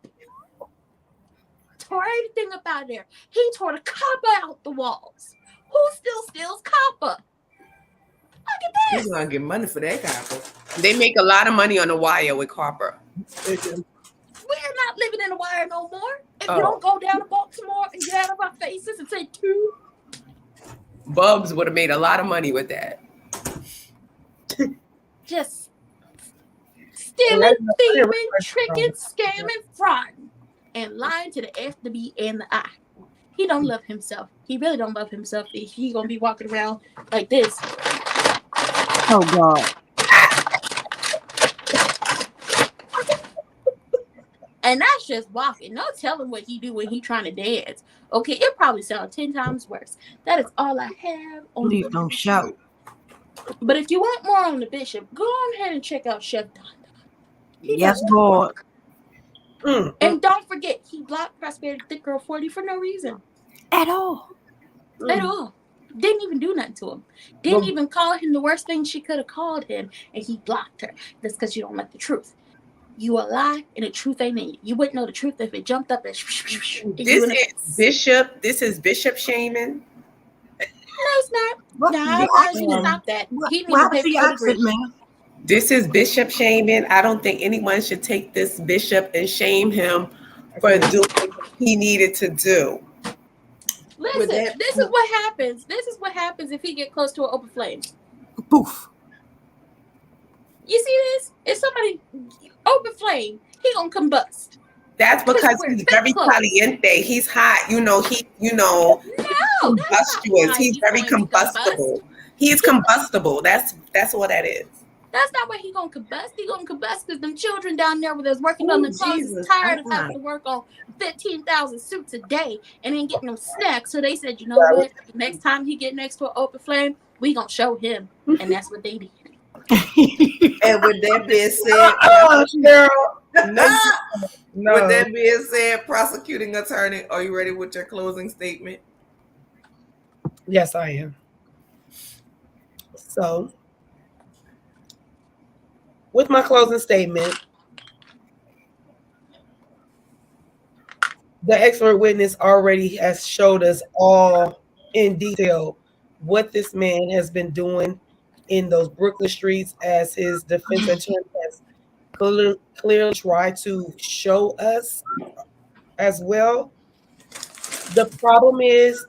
Tore everything up out of there. He tore the copper out the walls. Who still steals copper? Look at this. He's gonna get money for that copper. They make a lot of money on the wire with copper. We're not living in the wire no more. If you don't go down to Baltimore and get out of our faces and say 2. Bubs would have made a lot of money with that. Just stealing, thieving, tricking, scamming, frauding, and lying to the F, the B, and the I. He don't love himself. He really don't love himself. He gonna be walking around like this. Oh God. And that's just walking. No telling what he do when he trying to dance. Okay, it probably sounds 10 times worse. That is all I have on Please don't shout. But if you want more on the Bishop, go on ahead and check out Chef Don. Yes, Lord. And don't forget, he blocked Prosperity Thick Girl 40 for no reason. At all. At all. Didn't even do nothing to him. Didn't even call him the worst thing she could have called him, and he blocked her. That's because you don't like the truth. You a lie, and the truth ain't in you. You wouldn't know the truth if it jumped up and This is Bishop shaming. No, it's not. What? No, I need to stop that. He needs to pay for the accent, man. This is Bishop shaming. I don't think anyone should take this bishop and shame him for doing what he needed to do. Listen, this is what happens. This is what happens if he get close to an open flame. Poof. You see this? If somebody open flame, he gonna combust. That's because he's very caliente. He's hot. No, combustuous. He's very combustible. He's combustible. That's what that is. That's not why he gonna combust. He gonna combust because them children down there with us working on the clothes is tired of having to work on 15,000 suits a day and ain't getting no snacks. So they said, you know what? Next time he get next to an open flame, we gonna show him, and that's what they did. And with that being said, with that being said, prosecuting attorney, are you ready with your closing statement? Yes, I am. So, with my closing statement, the expert witness already has showed us all in detail what this man has been doing in those Brooklyn streets, as his defense attorney has clearly tried to show us as well. The problem is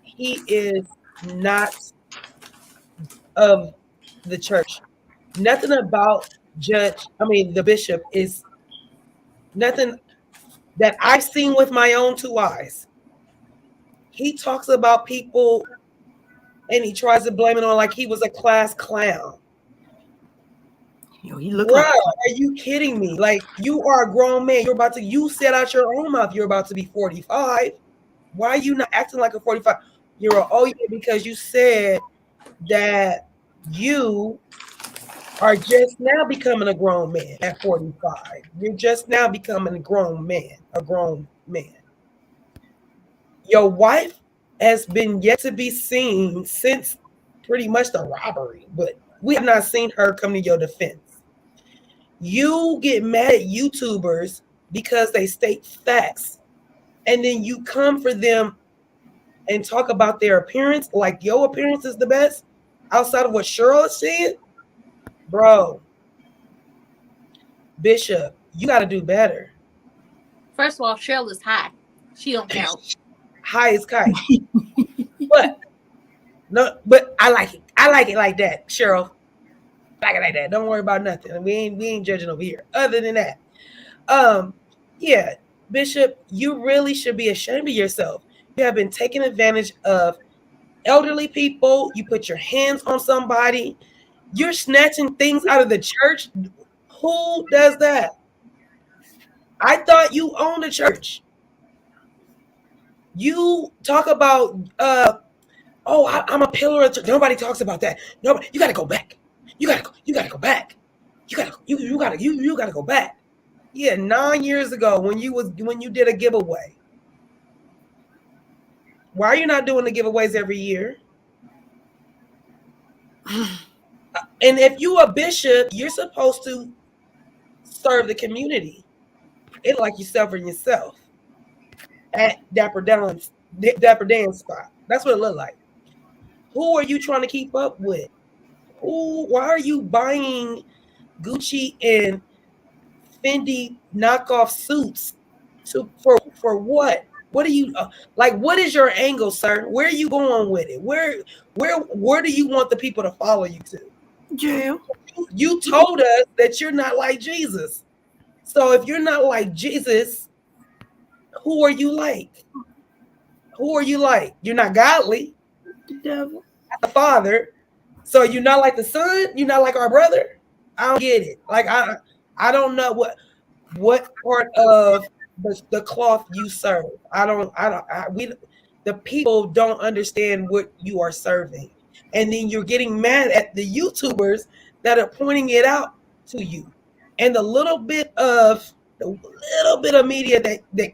he is not of the church. Nothing about the bishop is nothing that I've seen with my own two eyes. He talks about people and he tries to blame it on like he was a class clown. He looked Bro, like. are you kidding me? Like, you are a grown man. You said out your own mouth you're about to be 45. Why are you not acting like a 45-year-old? Oh, yeah, because you said that you are just now becoming a grown man at 45. You're just now becoming a grown man. Your wife has been yet to be seen since pretty much the robbery, but we have not seen her come to your defense. You get mad at YouTubers because they state facts, and then you come for them and talk about their appearance like your appearance is the best outside of what Cheryl said. Bro, Bishop, you got to do better. First of all, Cheryl is high. She don't count. High as kite. But I like it. I like it like that, Cheryl. I like it like that. Don't worry about nothing. We ain't judging over here. Other than that, yeah, Bishop, you really should be ashamed of yourself. You have been taking advantage of elderly people. You put your hands on somebody. You're snatching things out of the church. Who does that? I thought you owned a church. You talk about, I'm a pillar of church. Nobody talks about that. Nobody. You got to go back. You got to go back. You got to go back. Yeah, 9 years ago when you did a giveaway. Why are you not doing the giveaways every year? And if you a bishop, you're supposed to serve the community. It's like you serving yourself at Dapper Dan's spot. That's what it looked like. Who are you trying to keep up with? Why are you buying Gucci and Fendi knockoff suits for what? What are you like? What is your angle, sir? Where are you going with it? Where do you want the people to follow you to? Jail. You told us that you're not like Jesus. So if you're not like Jesus, who are you like? Who are you like? You're not godly. The devil. The Father. So you're not like the Son? You're not like our brother? I don't get it. Like I don't know what part of the cloth you serve. The people don't understand what you are serving. And then you're getting mad at the YouTubers that are pointing it out to you. And the little bit of media that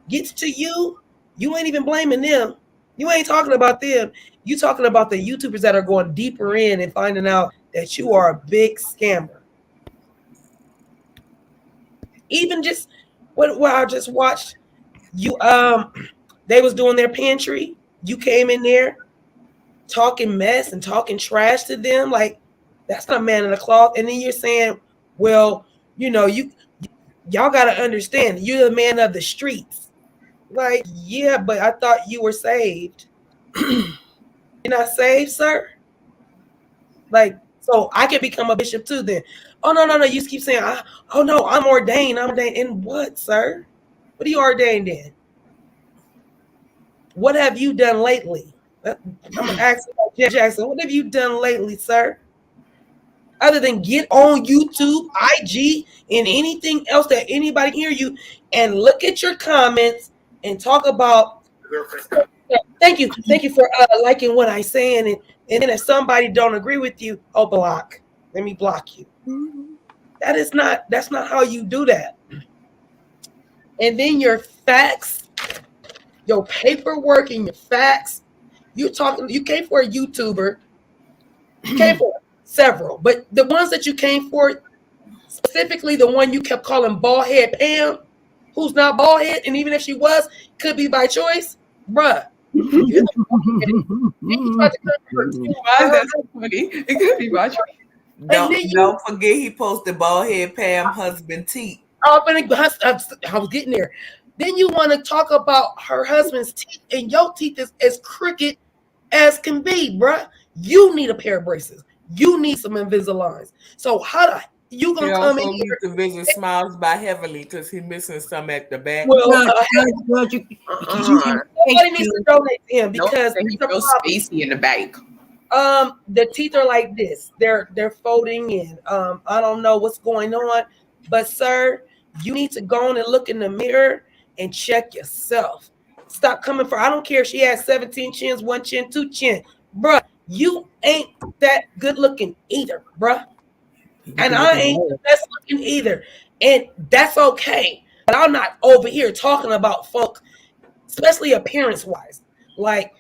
gets to you, you ain't even blaming them. You ain't talking about them. You talking about the YouTubers that are going deeper in and finding out that you are a big scammer. Even just what I just watched, you they was doing their pantry. You came in there talking mess and talking trash to them. Like, that's not man in the cloth. And then you're saying, well, y'all got to understand, you're the man of the streets. Like, yeah, but I thought you were saved. You're not saved, sir? Like, so I can become a bishop too then. Oh, no. You keep saying, I'm ordained. I'm ordained. In what, sir? What are you ordained in? What have you done lately? I'm going to ask Jeff Jackson, what have you done lately, sir? Other than get on YouTube, IG, and anything else that anybody can hear you and look at your comments and talk about. Thank you for liking what I'm saying. And then if somebody don't agree with you, block. Let me block you. That's not how you do that. And then your facts, your paperwork and your facts. You came for a YouTuber. You came for several, but the ones that you came for, specifically the one you kept calling bald head Pam, who's not bald head, and even if she was, could be by choice, bruh. Why is that so funny? It could be by choice. Don't forget he posted bald head Pam husband T. I was getting there. Then you want to talk about her husband's teeth, and your teeth is as crooked as can be, bruh. You need a pair of braces. You need some Invisaligns. So how the you He gonna come in also needs here? to visit Smiles by Heavily because he's missing some at the back. Well, Because you can nobody needs to donate to him because he the feels problem. spacey in the back. The teeth are like this. They're folding in. I don't know what's going on, but sir, you need to go on and look in the mirror and check yourself. Stop coming for. I don't care if she has 17 chins, 1 chin, 2 chin, bruh. You ain't that good looking either, bruh. And I ain't the best looking either, and that's okay. But I'm not over here talking about folk, especially appearance wise. Like,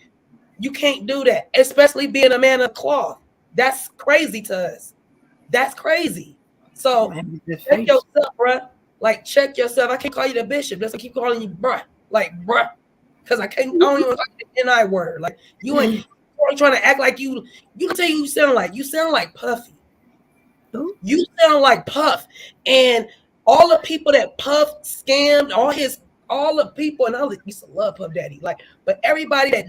you can't do that, especially being a man of cloth. That's crazy to us. That's crazy. So check yourself, bruh. Like, check yourself. I can't call you the bishop. That's why I keep calling you bruh. Like, bruh. Because I don't even like the NI word. Like, you ain't trying to act like you can tell you sound like. You sound like Puffy. You sound like Puff. And all the people that Puff scammed, all the people, and I used to love Puff Daddy. Like, but everybody that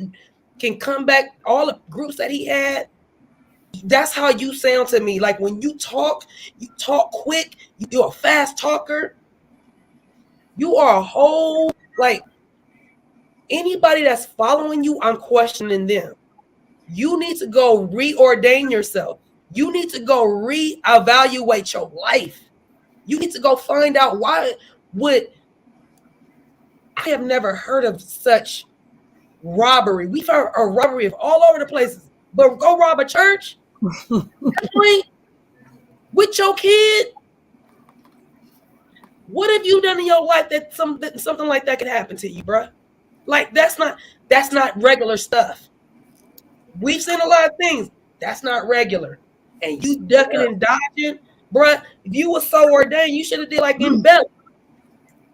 can come back, all the groups that he had, that's how you sound to me. Like, when you talk quick, you're a fast talker. You are a whole, like, anybody that's following you, I'm questioning them. You need to go reordain yourself. You need to go reevaluate your life. You need to go find out why would I have never heard of such robbery. We've heard a robbery of all over the places, but go rob a church with your kid. What have you done in your life that something like that could happen to you, bruh? Like, that's not regular stuff. We've seen a lot of things. That's not regular. And you ducking and dodging, bruh. If you were so ordained, you should have did like in Belly.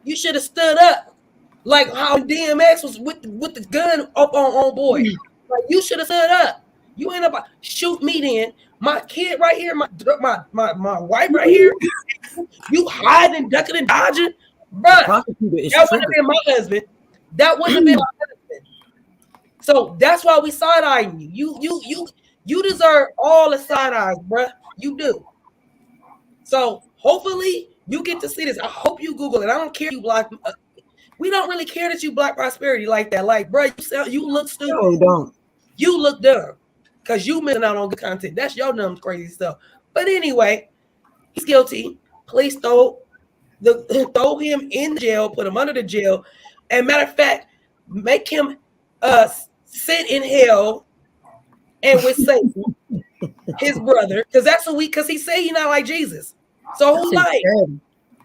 You should have stood up, like how DMX was with the gun up on boy. Like, you should have stood up. You ain't about shoot me then. My kid right here, my wife right here. You hiding and ducking and dodging, bruh. That wouldn't have been my husband. That wouldn't have been my husband. So that's why we side-eyeing you. You deserve all the side eyes, bruh. You do. So hopefully you get to see this. I hope you Google it. I don't care if you block. We don't really care that you block prosperity like that. Like, bruh, you look stupid. No, don't. You look dumb because you missing out on good content. That's your dumb crazy stuff. But anyway, he's guilty. Please throw him in jail. Put him under the jail. And matter of fact, make him sit in hell and with Satan, his brother, because he say he's not like Jesus. So who like?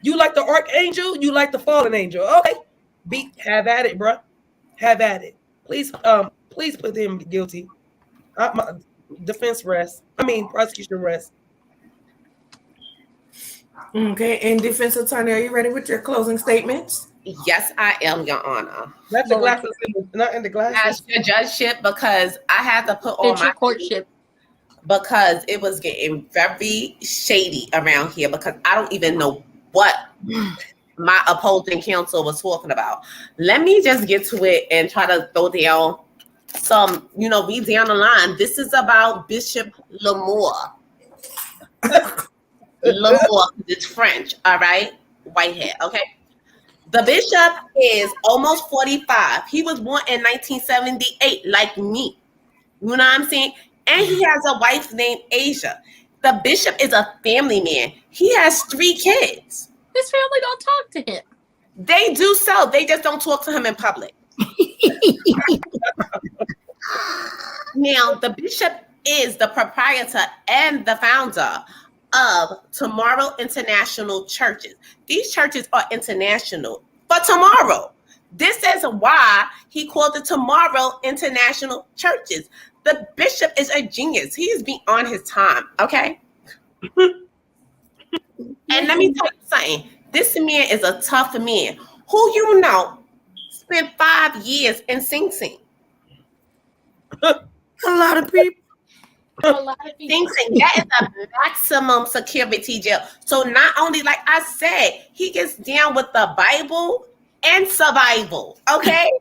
You like the archangel? You like the fallen angel? Okay, have at it, bro. Have at it. Please put him guilty. My defense rests. Prosecution rests. Okay, and defense attorney, are you ready with your closing statements? Yes, I am, Your Honor. Not the glasses, not in the glasses. As your judgeship, because I had to put on my courtship because it was getting very shady around here because I don't even know what my opposing counsel was talking about. Let me just get to it and try to throw down some, read down the line. This is about Bishop Lamore. Lamore, it's French, all right? Whitehead, okay? The bishop is almost 45. He was born in 1978, like me. You know what I'm saying? And he has a wife named Asia. The bishop is a family man. He has 3 kids. His family don't talk to him. They do so. They just don't talk to him in public. Now, the bishop is the proprietor and the founder of Tomorrow International Churches. These churches are international for tomorrow. This is why he called it Tomorrow International Churches. The bishop is a genius. He is beyond his time, okay? And let me tell you something. This man is a tough man who, spent 5 years in Sing Sing. A lot of people. Sing Sing, that is a maximum security jail. So not only, like I said, he gets down with the Bible, and survival. Okay.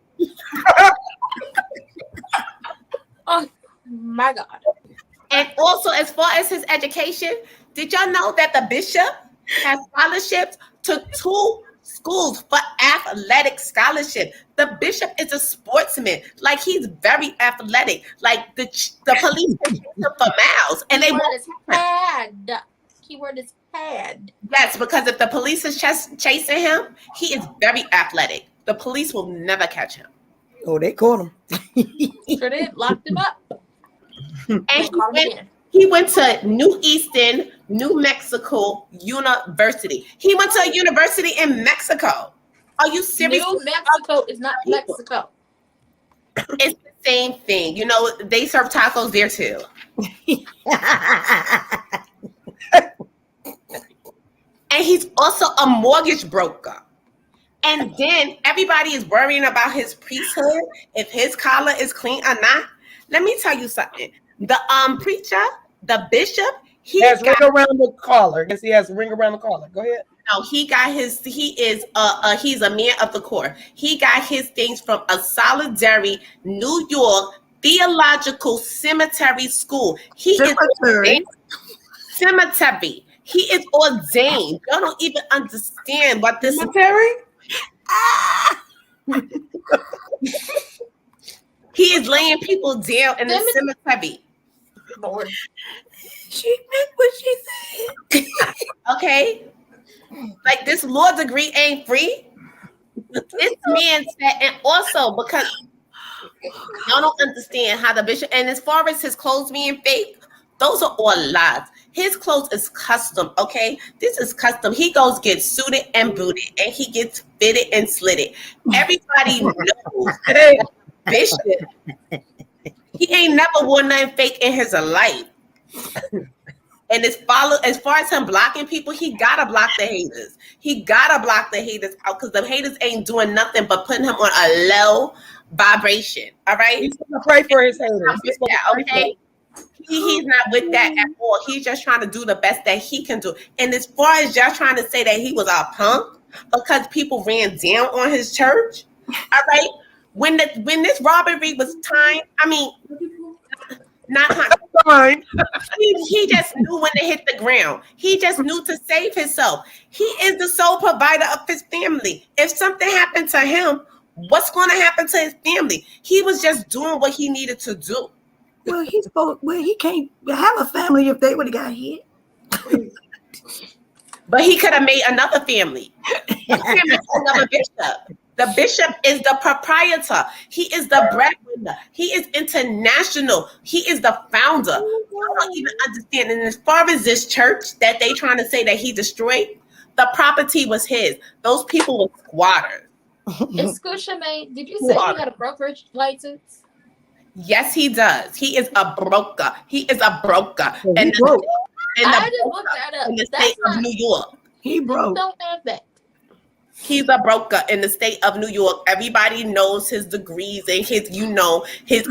Oh my God. And also, as far as his education, did y'all know that the bishop has scholarships to 2 schools for athletic scholarship? The bishop is a sportsman. Like, he's very athletic. Like, the police can chase him for miles, and they won't. Keyword is had. Yes, because if the police is chasing him, he is very athletic. The police will never catch him. Oh, they caught him. Sure did. Locked him up. And he went to New Eastern, New Mexico University. He went to a university in Mexico. Are you serious? New Mexico is not Mexico. It's the same thing. You know, they serve tacos there too. And he's also a mortgage broker. And then everybody is worrying about his priesthood, if his collar is clean or not. Let me tell you something. The preacher, the bishop, he has ring around the collar. Yes, he has ring around the collar. Go ahead. No, he's a man of the court. He got his things from a Solidarity, New York Theological Seminary School. Cemetery. He is ordained. Y'all don't even understand what this cemetery. He is laying people down in the cemetery. Lord. She meant what she said. Okay. Like, this law degree ain't free. This man said, and also because y'all don't understand how the bishop, and as far as his clothes being fake, those are all lies. His clothes is custom, okay? This is custom. He goes get suited and booted, and he gets fitted and slitted. Everybody knows that bishop. He ain't never worn nothing fake in his life. And as far as him blocking people, he gotta block the haters. He gotta block the haters out, because the haters ain't doing nothing but putting him on a low vibration. All right. He's gonna pray for his haters. Okay. He's not with that at all. He's just trying to do the best that he can do. And as far as y'all trying to say that he was a punk because people ran down on his church, all right. When this robbery was timed, I mean, not time. He just knew when to hit the ground. He just knew to save himself. He is the sole provider of his family. If something happened to him, what's going to happen to his family? He was just doing what he needed to do. Well, he can't have a family if they would have got hit. But he could have made another family. Another bishop. The bishop is the proprietor. He is the breadwinner. He is international. He is the founder. I don't even understand. And as far as this church that they trying to say that he destroyed, the property was his. Those people were squatters. Excuse me, did you say he had a brokerage license? Yes, he does. He is a broker. He is a broker. Well, and I just looked that up. In the state of New York. He broke. Don't have that. He's a broker in the state of New York. Everybody knows his degrees and his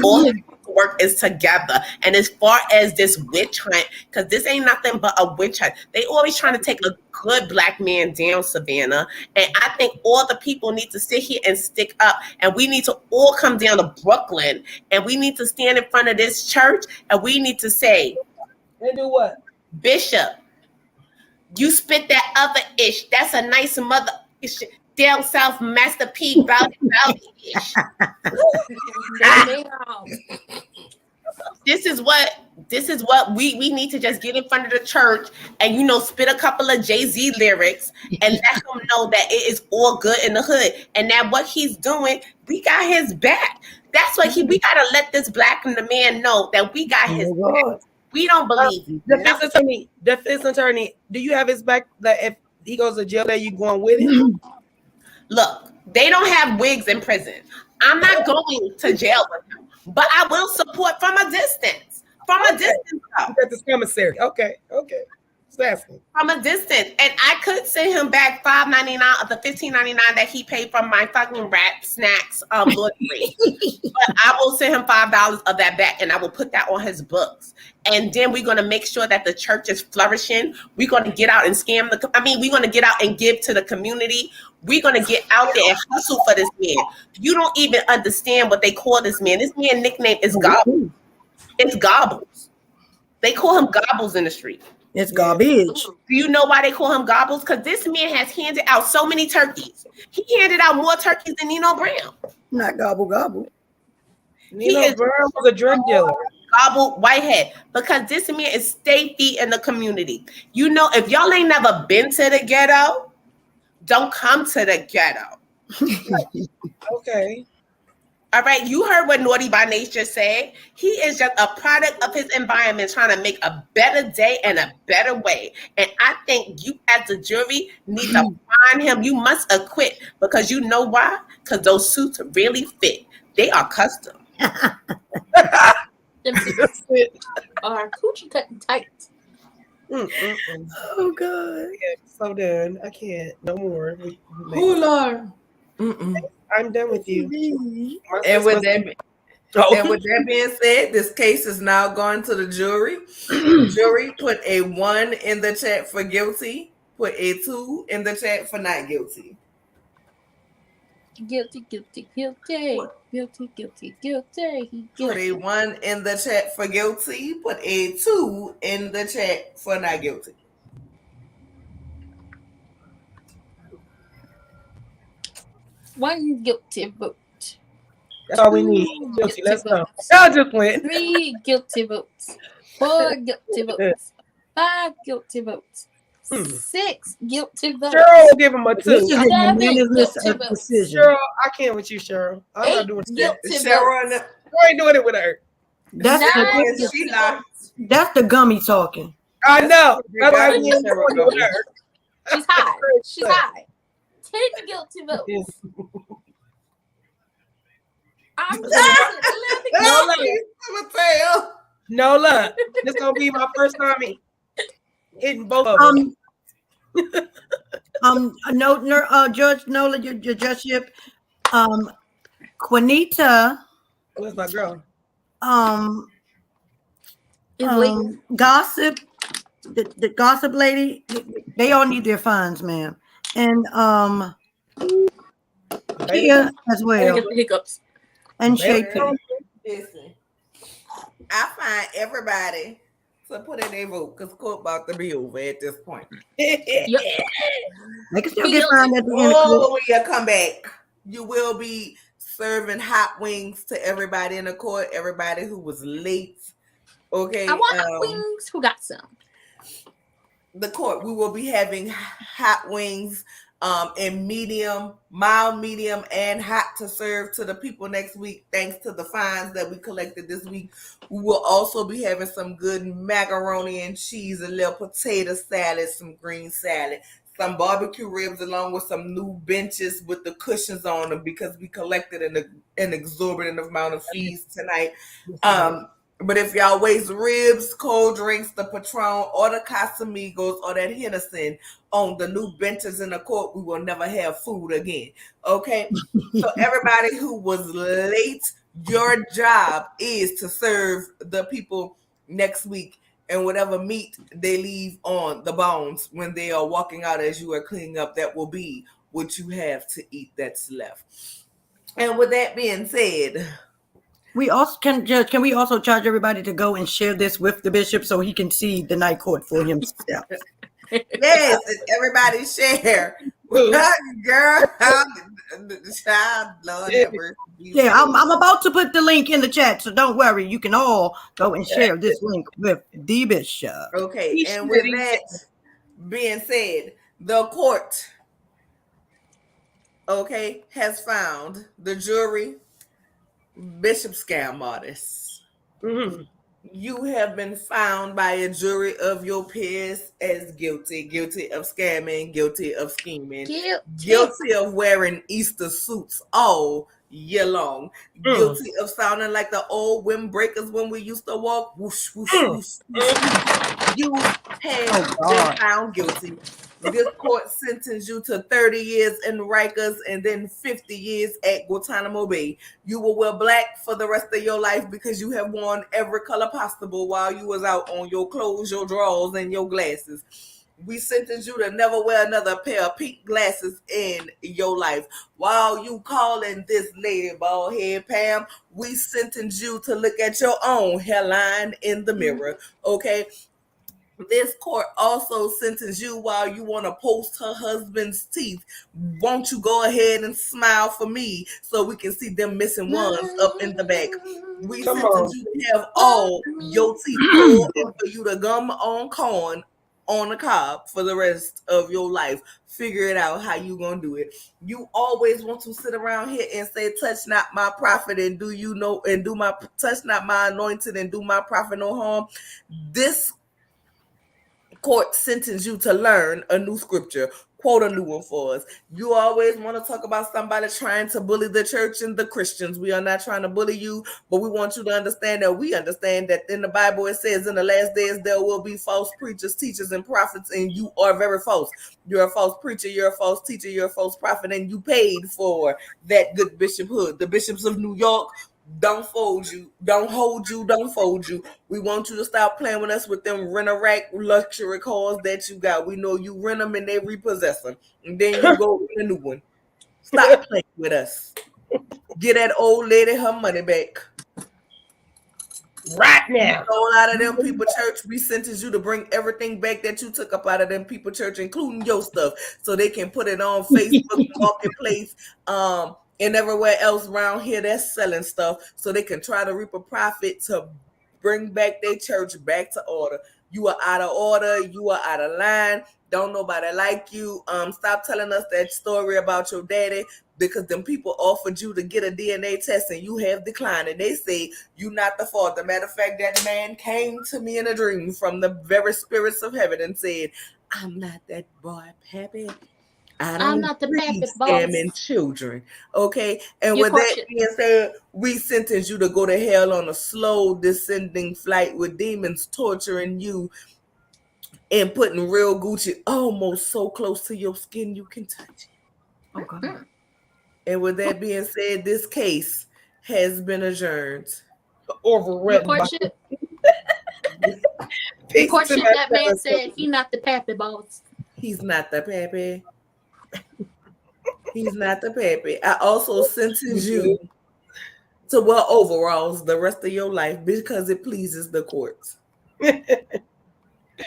all his work is together. And as far as this witch hunt, because this ain't nothing but a witch hunt. They always trying to take a good black man down, Savannah. And I think all the people need to sit here and stick up. And we need to all come down to Brooklyn. And we need to stand in front of this church. And we need to say, and do what? Bishop, you spit that other ish. That's a nice mother. Down south, Master P, ish. This is what we need to just get in front of the church and spit a couple of Jay-Z lyrics and let him know that it is all good in the hood and that what he's doing, we got his back. That's what we gotta let this black man know that we got his back. We don't believe Defense attorney, do you have his back? That if he goes to jail, that you going with him? Look, they don't have wigs in prison. I'm not going to jail with him, but I will support from a distance. From a distance. You got this commissary. Okay. asking. From a distance. And I could send him back $5.99 of the $15.99 that he paid from my fucking Rap Snacks lottery. But I will send him $5 of that back, and I will put that on his books. And then we're going to make sure that the church is flourishing. We're going to get out and we're going to get out and give to the community. We're going to get out there and hustle for this man. You don't even understand what they call this man. This man's nickname is Gobbles. It's Gobbles. They call him Gobbles in the street. It's garbage. Do you know why they call him Gobbles? Because this man has handed out so many turkeys. He handed out more turkeys than Nino Brown. Not gobble gobble. Nino Brown was a drug dealer. Gobble Whitehead. Because this man is stay feet in the community. You know, if y'all ain't never been to the ghetto, don't come to the ghetto. Okay. All right, you heard what Naughty by Nature said. He is just a product of his environment trying to make a better day and a better way. And I think you as a jury need to find him. You must acquit because you know why? Because those suits really fit. They are custom. Them are coochie cutting tight. Oh God. So done. I can't. No more. Who Lord? I'm done with you. And with that being said, this case is now going to the jury. Jury, put a 1 in the chat for guilty. Put a 2 in the chat for not guilty. Guilty, guilty, guilty. Guilty, guilty, guilty. Put a 1 in the chat for guilty. Put a 2 in the chat for not guilty. One guilty vote. That's all we need. Guilty. Let's go. votes. Y'all just went. 3 guilty votes. 4 guilty votes. 5 guilty votes. 6 guilty votes. Cheryl will give him a 2. This is a 7 unanimous guilty votes. decision. Cheryl, I can't with you, Cheryl. I'm 8 not doing that. guilty Cheryl, votes. I ain't doing it with her. That's 9 the, guilty she lied. votes. that's the gummy talking. I know. That's why I Cheryl. can't do it with her. She's high. She's high. 10 guilty votes. I'm just No luck. No No, luck. This gonna be my first time hitting both of them. Judge Nola, your judgeship. Quinita, Where's my girl? Gossip, the gossip lady, they all need their fines, ma'am. And Tia as well. get the hiccups. And Shaky. Listen, I find everybody to put in their vote because court about to be over at this point. They can still get fined at the end of Oh, court. when you come back, you will be serving hot wings to everybody in the court, everybody who was late. Okay. I want hot wings. Who got some? The court, we will be having hot wings in medium, mild, medium, and hot to serve to the people next week, thanks to the fines that we collected this week. We will also be having some good macaroni and cheese, a little potato salad, some green salad, some barbecue ribs, along with some new benches with the cushions on them because we collected an exorbitant amount of fees tonight. But if y'all waste ribs, cold drinks, the Patron, or the Casamigos, or that Hennessy on the new benches in the court, we will never have food again. Okay? So everybody who was late, your job is to serve the people next week and whatever meat they leave on the bones when they are walking out as you are cleaning up, that will be what you have to eat that's left. And with that being said, We also can we also charge everybody to go and share this with the bishop so he can see the night court for himself? yes, and everybody share. Girl, child, Lord have mercy. Yeah, I'm about to put the link in the chat, so don't worry. You can all go and share this link with the bishop. Okay, and with that being said, the court, okay, has found the jury Bishop Scam Artist. Mm-hmm. You have been found by a jury of your peers as guilty of scamming, guilty of scheming, guilty of wearing Easter suits all year long. Guilty of sounding like the old windbreakers when we used to walk. Whoosh, whoosh, whoosh, whoosh. You have been found guilty. This court sentenced you to 30 years in Rikers and then 50 years at Guantanamo Bay. You will wear black for the rest of your life because you have worn every color possible while you was out on your clothes, your drawers, and your glasses. We sentence you to never wear another pair of pink glasses in your life. While you calling this lady bald head Pam, we sentence you to look at your own hairline in the mirror. Okay. This court also sentenced you while you want to post her husband's teeth. Won't you go ahead and smile for me so we can see them missing ones up in the back? We sentence you to have all your teeth pulled and for you to gum on corn on the cob for the rest of your life. Figure it out how you gonna do it. You always want to sit around here and say, touch not my prophet and do you know and do my touch not my anointed and do my prophet no harm. This court sentence you to learn a new scripture, quote a new one for us. You always want to talk about somebody trying to bully the church and the Christians. We are not trying to bully you, but we want you to understand that we understand that in the Bible it says in the last days there will be false preachers, teachers, and prophets, and you are very false. You're a false preacher, you're a false teacher, you're a false prophet, and you paid for that good bishophood. The bishops of New York don't fold you, don't hold you, don't fold you. We want you to stop playing with us with them rent-a-rack luxury cars that you got. We know you rent them and they repossess them, and then you go get a new one. Stop playing with us. Get that old lady her money back. Right now. Stole out of them people church. We sentence you to bring everything back that you took up out of them people church, including your stuff, so they can put it on Facebook Marketplace, and everywhere else around here that's selling stuff, so they can try to reap a profit to bring back their church back to order. You are out of order. You are out of line. Don't nobody like you. Stop telling us that story about your daddy, because them people offered you to get a DNA test and you have declined, and they say you're not the father. Matter of fact, that man came to me in a dream from the very spirits of heaven and said, I'm not that boy, Pappy. I'm not the pappy scamming children. Okay. And with that being said, we sentence you to go to hell on a slow descending flight with demons torturing you and putting real Gucci almost so close to your skin you can touch it. Oh, God. And with that being said, this case has been adjourned. Overwritten. The courtship that man said he's not the pappy boss. He's not the pappy. He's not the pappy. I also sentence you to wear overalls the rest of your life because it pleases the courts.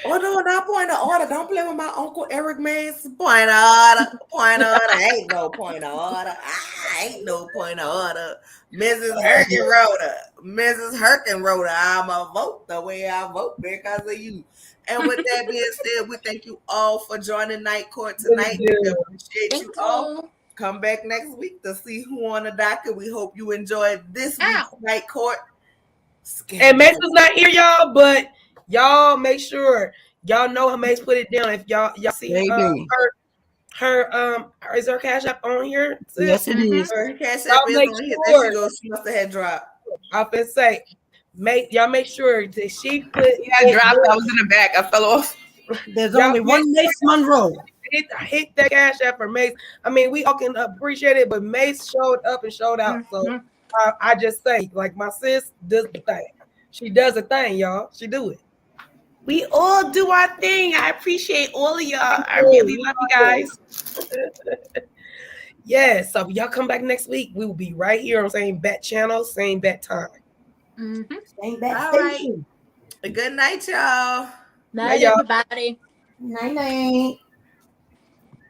Oh no, not point of order. Don't play with my Uncle Eric, man. Point of order. Point of order. Ain't no point of order. Ain't no point of order. Mrs. Herkenroder, I'ma vote the way I vote because of you. And with that being said, we thank you all for joining Night Court tonight. We appreciate you all. Come back next week to see who on the docket. We hope you enjoyed this week's Night Court. And Mace is not here, y'all, but y'all make sure y'all know how Mace put it down. If y'all see her is her Cash App on here? Yes, it is. Her Cash App is on here. There she goes. She must have had dropped. I been say, y'all make sure that she put. Yeah, dropped. I was in the back. I fell off. There's only one Mace Monroe. Hit that Cash App for Mace. I mean, we all can appreciate it, but Mace showed up and showed out. So I just say, like, my sis does the thing. She does a thing, y'all. She do it. We all do our thing. I appreciate all of y'all. I really love you guys. Yes. So if y'all come back next week, we will be right here on same bat channel, same bat time. Same bat station. Good night, y'all. Night, everybody. Night.